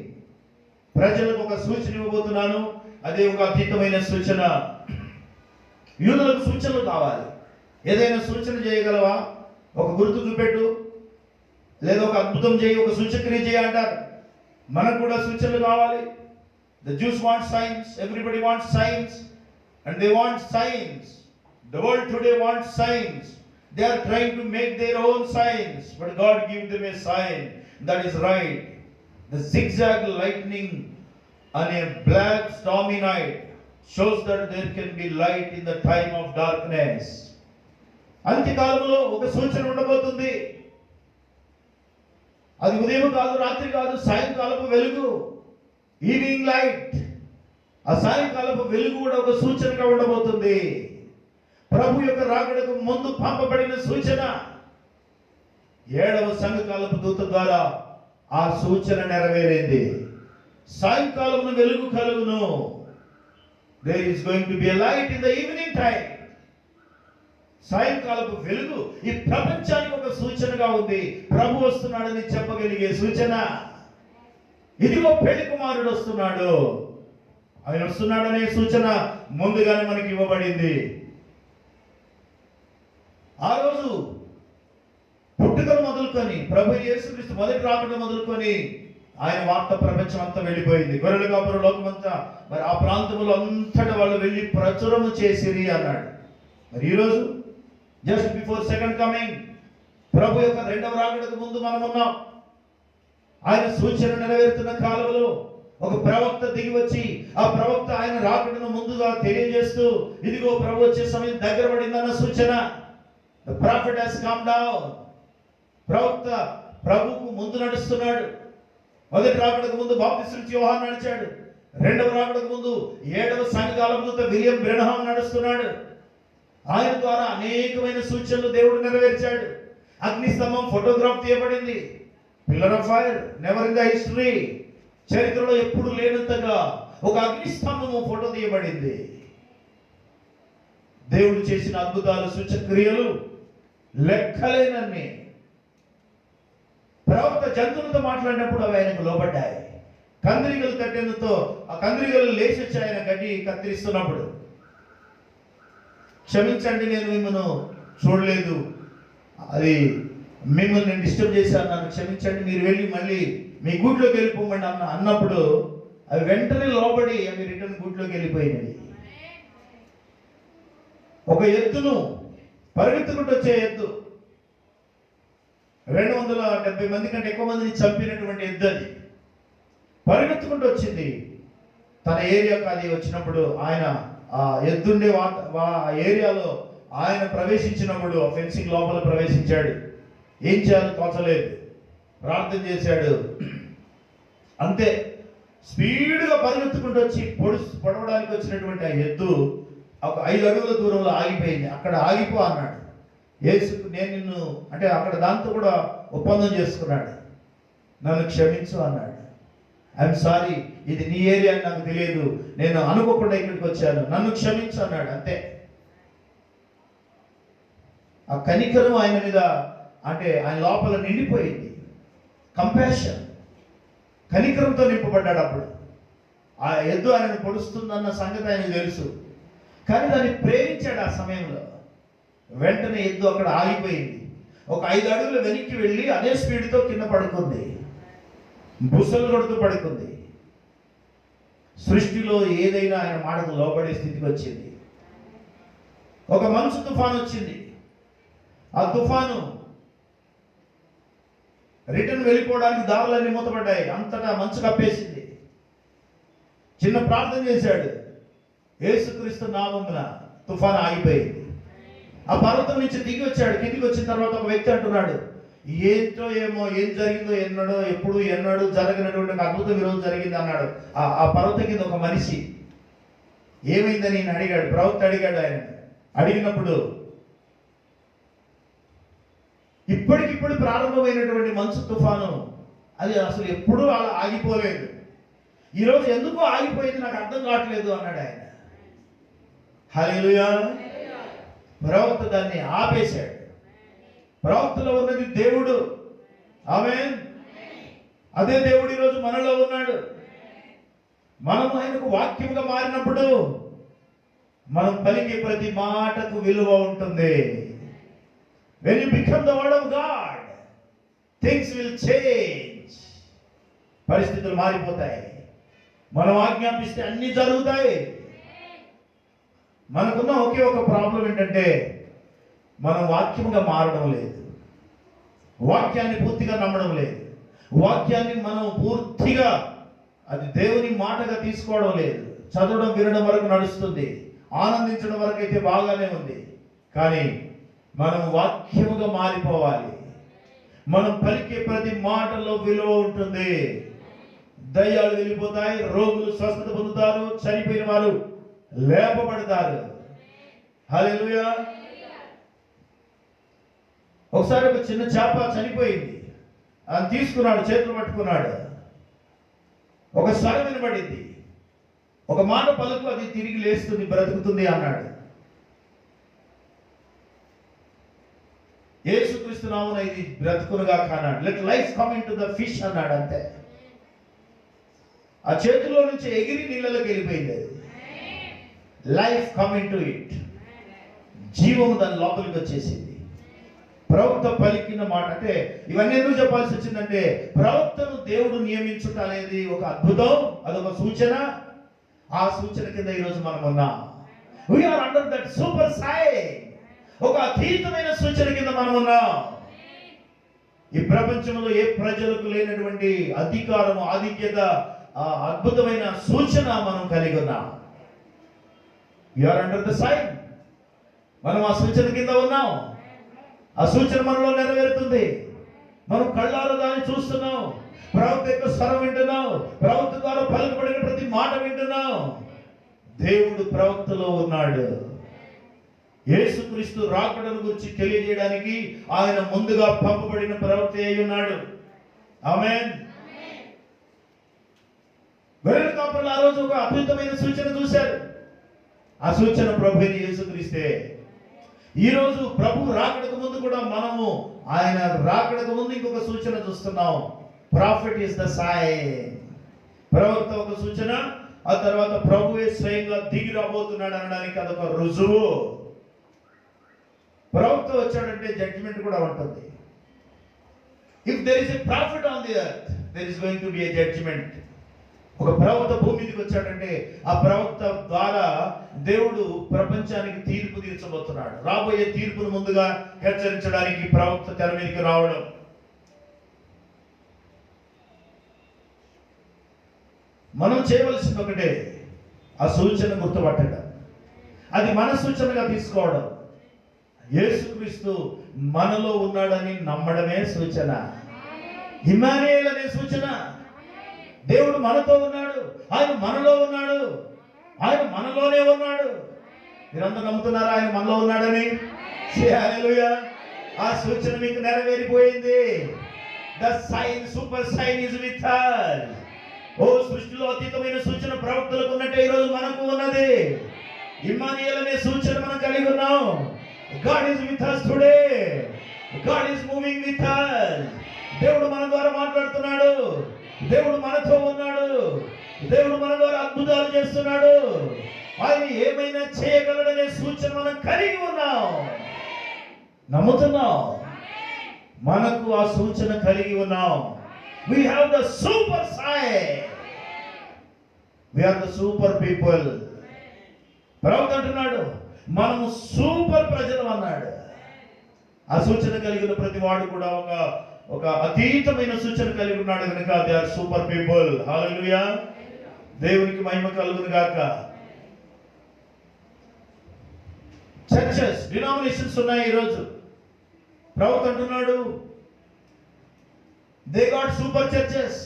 Speaker 1: ప్రజలకు ఒక సూచన ఇవ్వబోతున్నాను, అదే ఒక అతీతమైన సూచన. యూదులకు సూచనలు కావాలి. ఏదైనా సూచన చేయగలవా? ఒక గుర్తు చూపెట్టు, లేదా ఒక అద్భుతం చేయి, ఒక సూచక్రియ చేయి అంటారు. మనకు కూడా సూచనలు కావాలి. The Jews want signs, everybody wants signs, and they want signs. The world today wants signs. They are trying to make their own signs, but God give them a sign that is right. The zigzag lightning on a black stormy night shows that there can be light in the time of darkness. అంత్యకాలంలో ఒక సూచన ఉండబోతుంది. అది ఉదయం కాదు, రాత్రి కాదు, సాయంకాలపు వెలుగు, ఈవినింగ్ లైట్. ఆ సాయంకాలపు వెలుగు కూడా ఒక సూచనగా ఉండబోతుంది. ప్రభు యొక్క రాకడకు ముందు పంపబడిన సూచన. 7వ సంఘకాలపు దూత ద్వారా ఆ సూచన నెరవేరింది. సాయంకాలమున వెలుగు కలుగును. There is going to be a light in the evening time. సాయంకాలపు వెలుగు ఈ ప్రపంచానికి ఒక సూచనగా ఉంది. ప్రభు వస్తున్నాడని చెప్పగలిగే సూచన. ఇదిగో పెళ్లి కుమారుడు వస్తున్నాడు, ఆయన వస్తున్నాడనే సూచన ముందుగానే మనకి ఇవ్వబడింది. ఆ రోజు పుట్టుకను మొదలుకొని ప్రభు యేసుక్రీస్తు మొదటి రాకడ మొదలుకొని ఆయన వార్త ప్రపంచం అంతా వెళ్ళిపోయింది. గొర్రెల కాపుర లోకమంతా మరి ఆ ప్రాంతంలో అంతటా వాళ్ళు వెళ్ళి ప్రచురము చేసిరి అన్నాడు. మరి ఈరోజు జస్ట్ బిఫోర్ సెకండ్ కమింగ్, ప్రభు యొక్క 2వ రాకడకు ముందు మనం ఉన్నాం. ఆయన సూచన నెరవేరుతున్న కాలంలో ఒక ప్రవక్త దిగి వచ్చి ఆ ప్రవక్త ఆయన రాకడను ముందుగా తెలియజేస్తూ, ఇదిగో ప్రభు వచ్చే సమయం దగ్గర పడిందన్న సూచన. The prophet has come down. ప్రవక్త ప్రభుకు ముందు నడుస్తున్నాడు. మొదటి రాకడకు ముందు బాప్తిస్మ యోహాను నడిచాడు. 2వ రాకడకు ముందు 7వ సంఘకాలపు దూత విలియం బ్రెన్హాం నడుస్తున్నాడు. ఆయన ద్వారా అనేకమైన సూచనలు దేవుడు నెరవేర్చాడు. అగ్ని స్తంభం ఫోటోగ్రాఫ్ తీయబడింది. Pillar of fire, never in the history, చరిత్రలో ఎప్పుడు లేనంతగా ఒక అగ్ని స్తంభము ఫోటో తీయబడింది. దేవుడు చేసిన అద్భుతాలు, సూచక్రియలు లెక్కలేనన్ని. ప్రవక్త జంతువులతో మాట్లాడినప్పుడు అవి ఆయనకు లోబడ్డాయి. కందిరీగలు కట్టెలతో ఆ కందిరీగలు లేచి వచ్చి ఆయన గడ్డి కత్తిరిస్తున్నప్పుడు, క్షమించండి నేను మిమ్మల్ని చూడలేదు, అది మిమ్మల్ని నేను డిస్టర్బ్ చేశాను, నన్ను క్షమించండి, మీరు వెళ్ళి మళ్ళీ మీ గూట్లోకి వెళ్ళిపోమండి అన్నప్పుడు అవి వెంటనే లోబడి అవి రిటర్న్ గూట్లోకి వెళ్ళిపోయినవి. ఒక ఎద్దును పరిగెత్తుకుంటూ వచ్చే ఎద్దు, 270 మంది కంటే ఎక్కువ మందిని చంపినటువంటి ఎద్దు, అది పరిగెత్తుకుంటూ వచ్చింది తన ఏరియాకి. అది వచ్చినప్పుడు ఆయన ఆ ఎద్దుండే ఏరియాలో ఆయన ప్రవేశించినప్పుడు ఆ ఫెన్సింగ్ లోపల ప్రవేశించాడు. ఏం చేయాలో తోచలేదు, ప్రార్థన చేశాడు. అంతే స్పీడ్గా పరిగెత్తుకుంటూ వచ్చి పొడవడానికి వచ్చినటువంటి ఆ ఎద్దు ఒక 5 అడుగుల దూరంలో ఆగిపోయింది. అక్కడ ఆగిపో అన్నాడు యేసు. నేను నిన్ను అంటే అక్కడ దాంతో కూడా ఒప్పందం చేసుకున్నాడు, నన్ను క్షమించు అన్నాడు. ఐఎమ్ సారీ, ఇది నీ ఏరియా అని నాకు తెలియదు, నేను అనుకోకుండా ఇక్కడికి వచ్చాను, నన్ను క్షమించు అన్నాడు. అంతే. ఆ కనికరం ఆయన మీద అంటే ఆయన లోపల నిండిపోయింది. కంపాషన్, కనికరంతో నింపబడ్డాడు. అప్పుడు ఆ ఎద్దు ఆయనను పొడుస్తుందన్న సంగతి ఆయనకు తెలుసు, కానీ దాన్ని ప్రేమించాడు. ఆ సమయంలో వెంటనే ఎద్దు అక్కడ ఆగిపోయింది. ఒక 5 అడుగులు వెనక్కి వెళ్ళి అదే స్పీడ్తో కింద పడుకుంది, బుసలు కొడుతూ పడుకుంది. సృష్టిలో ఏదైనా ఆయన మాటకు లోబడే స్థితికి వచ్చింది. ఒక మంచు తుఫాను వచ్చింది. ఆ తుఫాను రిటర్న్ వెళ్ళిపోవడానికి దారులన్నీ మూతపడ్డాయి. అంతటా మంచు కప్పేసింది. చిన్న ప్రార్థన చేశాడు, యేసుక్రీస్తు నామమున తుఫాను ఆగిపోయింది. ఆ పర్వతం నుంచి దిగి వచ్చాడు. కిందికి వచ్చిన తర్వాత ఒక వ్యక్తి అంటున్నాడు, ఏంటో ఏమో, ఏం జరిగిందో ఎన్నడూ జరగనటువంటి ఒక అద్భుతం ఈరోజు జరిగింది అన్నాడు. ఆ పర్వతం కింద ఒక మనిషి ఏమైందని నేను అడిగాడు. ప్రవక్త అడిగాడు. ఆయన అడిగినప్పుడు ఇప్పటికిప్పుడు ప్రారంభమైనటువంటి మంచు తుఫాను అది అసలు ఎప్పుడూ అలా ఆగిపోలేదు, ఈరోజు ఎందుకు ఆగిపోయింది నాకు అర్థం కావట్లేదు అన్నాడు ఆయన. హల్లెలూయా. ప్రవక్త దాన్ని ఆపేశాడు. ప్రవక్తలో ఉన్నది దేవుడు. ఆమేన్. అదే దేవుడు ఈరోజు మనలో ఉన్నాడు. మనము ఆయనకు వాక్యముగా మారినప్పుడు మనం పలికే ప్రతి మాటకు విలువ ఉంటుంది. When you become the word of God, things will change. పరిస్థితులు మారిపోతాయి. మనం ఆజ్ఞాపిస్తే అన్ని జరుగుతాయి. మనకున్న ఒకే ఒక ప్రాబ్లం ఏంటంటే మనం వాక్యముగా మారడం లేదు, వాక్యాన్ని పూర్తిగా నమ్మడం లేదు, వాక్యాన్ని మనం పూర్తిగా అది దేవుని మాటగా తీసుకోవడం లేదు. చదవడం వినడం వరకు నడుస్తుంది, ఆనందించడం వరకు అయితే బాగానే ఉంది. కానీ మనం వాక్యముగా మారిపోవాలి. మనం పలికే ప్రతి మాటలో విలువ ఉంటుంది. దయ్యాలు వెళ్ళిపోతాయి, రోగులు స్వస్థత పొందుతారు, చనిపోయిన వారు లేపబడతారు. హల్లెలూయా. ఒకసారి ఒక చిన్న చేప చనిపోయింది. అది తీసుకున్నాడు, చేతులు పట్టుకున్నాడు. ఒక స్వరం వినబడింది, ఒక మాట పలుకు, అది తిరిగి లేస్తుంది, బ్రతుకుతుంది అన్నాడు. యేసుక్రీస్తు నామమున ఇది బ్రతుకునుగా కానాడు. Let life come into the fish అన్నాడు. అంతే. ఆ చేతిలో నుంచి ఎగిరి నీళ్ళలోకి వెళ్ళిపోయింది. అది life come into it, జీవము దాని లోపలికి వచ్చేసింది. ప్రవక్త పలికిన మాట. అంటే ఇవన్నీ ఎందుకు చెప్పాల్సి వచ్చిందంటే ప్రవక్తను దేవుడు నియమించుట అనేది ఒక అద్భుతం, అదొక సూచన. ఆ సూచన కింద ఈరోజు మనం ఉన్నాం. We're under that super sign. ఒక అతీతమైన సూచన కింద మనం ఉన్నాం. ఈ ప్రపంచంలో ఏ ప్రజలకు లేనటువంటి అధికారము, ఆధిక్యత, అద్భుతమైన సూచన మనం కలిగి ఉన్నాం. We're under the sign. మనం ఆ సూచన కింద ఉన్నాం. ఆ సూచన మనలో నెరవేరుతుంది. మనం కళ్ళారు దాన్ని చూస్తున్నాం. ప్రవక్త యొక్క స్వరం వింటున్నాం. ప్రవక్త ద్వారా పలుకబడిన ప్రతి మాట వింటున్నాం. దేవుడు ప్రవక్తలో ఉన్నాడు. యేసుక్రీస్తు రాకడను గురించి తెలియజేయడానికి ఆయన ముందుగా పంపబడిన ప్రవక్త అయి ఉన్నాడు. ఆమేన్. గొర్రెల కాపరులు ఆ రోజు ఒక అద్భుతమైన సూచన చూశారు. ఆ సూచన ప్రభువైన యేసుక్రీస్తే. ఈరోజు ప్రభు రాకడకు ముందు కూడా మనము ఆయన రాకడకు ముందు ఇంకొక సూచన చూస్తున్నాం. Prophet is the sign. ప్రవక్త ఒక సూచన, ఆ తర్వాత ప్రభువే స్వయంగా దిగి రాబోతున్నాడు అనడానికి అదొక రుజువు. ప్రవక్త వచ్చాడంటే జడ్జిమెంట్ కూడా ఉంటుంది. If there is a prophet on the earth, there is going to be a judgement. ఒక ప్రవక్త భూమి మీదకి వచ్చాడంటే ఆ ప్రవక్త ద్వారా దేవుడు ప్రపంచానికి తీర్పు తీర్చబోతున్నాడు. రాబోయే తీర్పును ముందుగా హెచ్చరించడానికి ప్రవక్త తెర మీదకి రావడం. మనం చేయవలసింది ఒకటే, ఆ సూచన గుర్తుపట్టడం, అది మన సూచనగా తీసుకోవడం. యేసుక్రీస్తు మనలో ఉన్నాడని నమ్మడమే సూచన. ఇమ్మానుయేల్ అనే సూచన. దేవుడు మనతో ఉన్నాడు, ఆయన మనలో ఉన్నాడు, ఆయన మనలోనే ఉన్నాడు. మీరందరూ నమ్ముతున్నారా ఆయన మనలో ఉన్నాడని? హల్లెలూయా. ఆ సూచన మీకు నెరవేరిపోయింది. The sign, super sign is with us. ఓ సృష్టిలో అతీతమైన సూచన ప్రవక్తలకు ఉన్నట్టే ఈరోజు మనకు ఉన్నది. ఇమ్మానుయేల్ అనే సూచన మనం కలిగి ఉన్నాం. God is with us today. God is moving with us. దేవుడు మన ద్వారా మాట్లాడుతున్నాడు. దేవుడు మనతో ఉన్నాడు. దేవుడు మన ద్వారా అద్భుతాలు చేస్తున్నాడు. ఆయన ఏమైనా చేయగలడనే సూచన మనం కలిగి ఉన్నాం. నమ్ముతున్నాం, మనకు ఆ సూచన కలిగి ఉన్నాం. We have the super sign. We are the super people. ప్రవక్త అంటున్నాడు, మనము సూపర్ ప్రజలు అన్నాడు. ఆ సూచన కలిగిన ప్రతి వాడు కూడా ఒక అతీతమైన సూచన కలిగి ఉన్నాడు కనుక దే ఆర్ సూపర్ పీపుల్. హల్లెలూయా, దేవునికి మహిమ కలుగును గాక. చర్చెస్, డినామినేషన్స్ ఉన్నాయి ఈరోజు. ప్రవక్త అంటున్నాడు, they got super churches,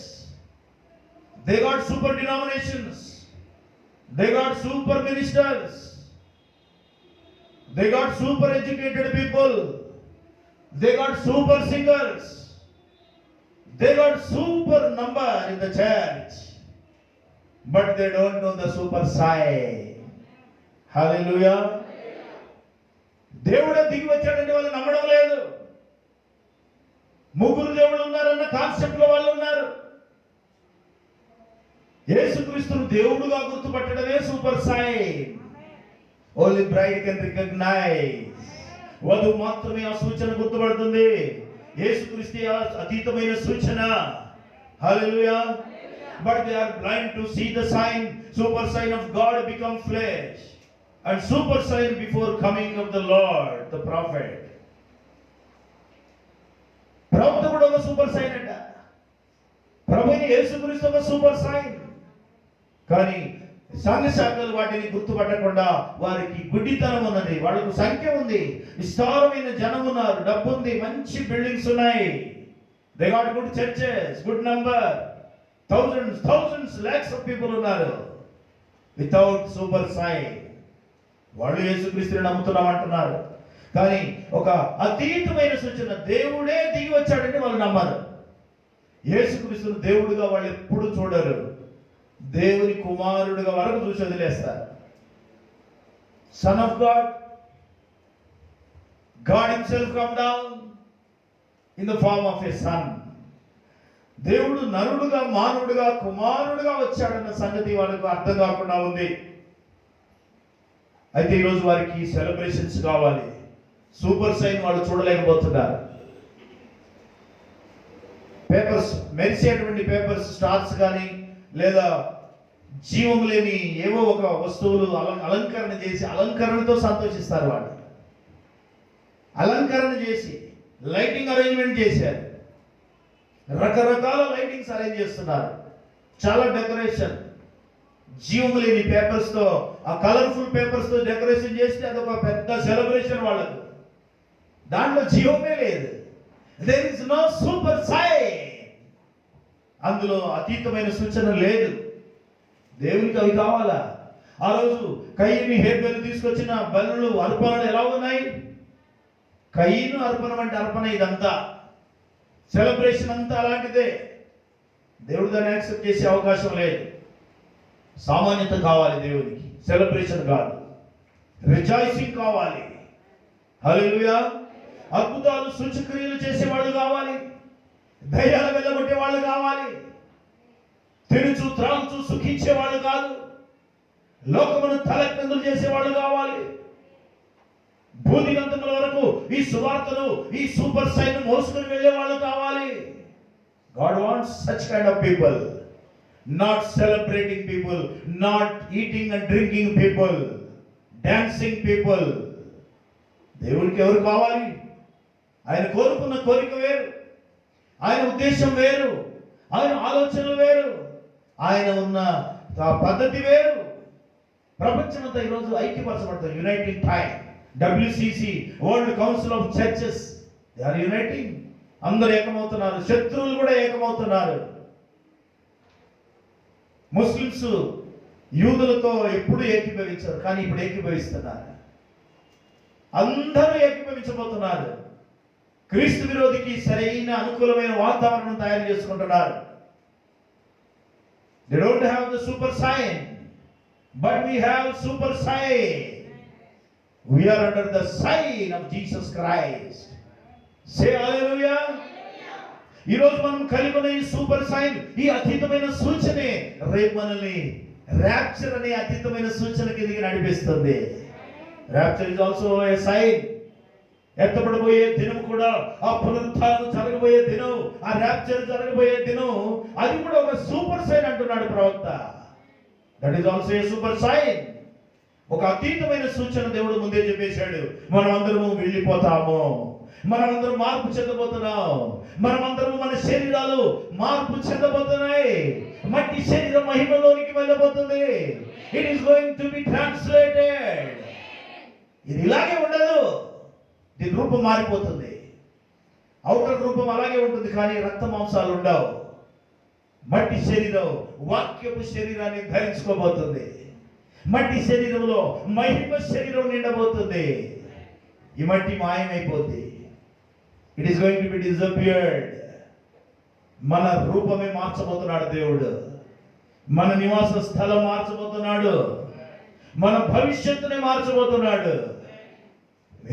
Speaker 1: they got super denominations, they got super ministers, they got super educated people, they got super singers, they got super number in the church, but they don't know the super sign. Hallelujah. దేవుడే దిగి వచ్చాడంటే వాళ్ళు నమ్మడం లేదు. ముగ్గురు దేవుళ్ళు ఉన్నారన్న concept లో వాళ్ళు ఉన్నారు. యేసుక్రీస్తును దేవుడుగా గుర్తుపట్టడమే super sign. Only bride can recognise. వధువు మాత్రమే ఆ సూచన గుర్తుపడుతుంది. యేసుక్రీస్తు అతీతమైన సూచన. Hallelujah. But they are blind to see the sign. Super sign of God become flesh and super sign before coming of the Lord, the prophet. ప్రవక్త కూడా ఒక సూపర్ సైన్ అంట. ప్రభువైన యేసుక్రీస్తు ఒక సూపర్ సైన్. కానీ సంఘ శాఖలు వాటిని గుర్తుపట్టకుండా వారికి గుడ్డితనం ఉన్నది. వాళ్ళకు సంఖ్య ఉంది, విస్తారమైన జనం ఉన్నారు, డబ్బు ఉంది, మంచి బిల్డింగ్స్ ఉన్నాయి. They got good churches, good number, thousands lakhs of people ఉన్నారు. Without super sign. వాళ్ళు యేసుక్రీస్తుని నమ్ముతున్నాం అంటున్నారు, కానీ ఒక అతీతమైన సూచన దేవుడే దిగి వచ్చాడంటే వాళ్ళు నమ్మరు. యేసుక్రీస్తుని దేవుడుగా వాళ్ళు ఎప్పుడు చూడరు. దేవుని కుమారుడుగా వరకు చూసి వదిలేస్తారు. Son of God, God himself come down in the form of a son. దేవుడు నరుడుగా, మానవుడుగా, కుమారుడుగా వచ్చాడన్న సంగతి వాళ్ళకు అర్థం కాకుండా ఉంది. అయితే ఈరోజు వారికి సెలబ్రేషన్స్ కావాలి. సూపర్ సైన్ వాళ్ళు చూడలేకపోతున్నారు. పేపర్స్, మెరిసేటువంటి పేపర్స్, స్టార్స్ కానీ లేదా జీవం లేని ఏవో ఒక వస్తువులు అలంకరణ చేసి అలంకరణతో సంతోషిస్తారు. వాళ్ళు అలంకరణ చేసి లైటింగ్ అరేంజ్మెంట్ చేశారు. రకరకాల లైటింగ్స్ అరేంజ్ చేస్తున్నారు. చాలా డెకరేషన్. జీవం లేని పేపర్స్ తో, ఆ కలర్ఫుల్ పేపర్స్ తో డెకరేషన్ చేస్తే అదొక పెద్ద సెలబ్రేషన్ వాళ్ళకు. దాంట్లో జీవమే లేదు. There is no super sign. అందులో అతీతమైన సూచన లేదు. దేవునికి అవి కావాలా? ఆ రోజు కయీను హేబెలు తీసుకొచ్చిన బలులు, అర్పణలు ఎలా ఉన్నాయి? కయీను అర్పణం అంటే అర్పణ. ఇదంతా సెలబ్రేషన్ అంతా అలాంటిదే. దేవుడు దాన్ని యాక్సెప్ట్ చేసే అవకాశం లేదు. సామాన్యత కావాలి దేవునికి, సెలబ్రేషన్ కాదు. రిజాయిసింగ్ కావాలి. హల్లెలూయా. అద్భుతాలు, సూచక్రియలు చేసేవాళ్ళు కావాలి. ధైర్యాలు వెళ్ళగొట్టే వాళ్ళు కావాలి. తినుచు త్రాగుచు సుఖించేవాళ్ళు కాదు. లోకమును తలక్రిందులు చేసేవాళ్ళు కావాలి. భూదిగంతముల వరకు ఈ సువార్తను, ఈ సూపర్ సైన్ మోసుకుని వెళ్ళే వాళ్ళు కావాలి. God wants such kind of people. Not celebrating people, not eating and drinking people, dancing people. దేవునికి ఎవరు కావాలి? ఆయన కోరుకున్న కోరిక వేరు, ఆయన ఉద్దేశం వేరు, ఆయన ఆలోచనలు వేరు, ఆయన ఉన్న పద్ధతి వేరు. ప్రపంచమంతా ఈరోజు ఐక్యపరచబడతారు. Uniting time, WCC, world council of churches, they are uniting. అందరూ ఏకమవుతున్నారు. శత్రువులు కూడా ఏకమవుతున్నారు. ముస్లిమ్స్ యూదులతో ఎప్పుడు ఏకీభవించారు, కానీ ఇప్పుడు ఏకీభవిస్తున్నారు. అందరూ ఏకీభవించబోతున్నారు. క్రీస్తు విరోధికి సరైన అనుకూలమైన వాతావరణం తయారు చేసుకుంటున్నారు. They don't have the super sign, but we have super sign. We are under the sign of Jesus Christ. Say hallelujah. ఈ రోజు మనం కలిగి ఉన్న ఈ సూపర్ సైన్, ఈ అతీతమైన సూచనే రేపు మనల్ని ర్యాప్చర్ అనే అతీతమైన సూచన కిందకి నడిపిస్తుంది. Rapture is also a sign. ఎత్తబడబోయే దినం కూడా, ఆ పునరుత్థానం జరగబోయే దినం, ఆ ర్యాప్చర్ జరగబోయే దినం, అది కూడా ఒక సూపర్ సైన్ అంటున్నాడు ప్రవక్త. That is also a super sign. ఒక అతీతమైన సూచన దేవుడు ముందే చెప్పేశాడు. మనమందరము వెళ్ళిపోతాము, మనమందరం మార్పు చెందబోతున్నాం, మనమందరం మన శరీరాలు మార్పు చెందబోతున్నాయి. మట్టి శరీరం మహిమలోనికి వెళ్ళబోతుంది. It is going to be translated. ఇది ఇలాగే ఉండదు, దీని రూపం మారిపోతుంది. ఔటర్ రూపం అలాగే ఉంటుంది, కానీ రక్త మాంసాలు ఉండవు. మట్టి శరీరం వాక్యపు శరీరాన్ని ధరించుకోబోతుంది. మట్టి శరీరంలో మహిమ శరీరం నిండబోతుంది. ఈ మట్టి మాయమైపోతుంది. It is going to be disappeared. మన రూపమే మార్చబోతున్నాడు దేవుడు. మన నివాస స్థలం మార్చబోతున్నాడు. మన భవిష్యత్తుని మార్చబోతున్నాడు.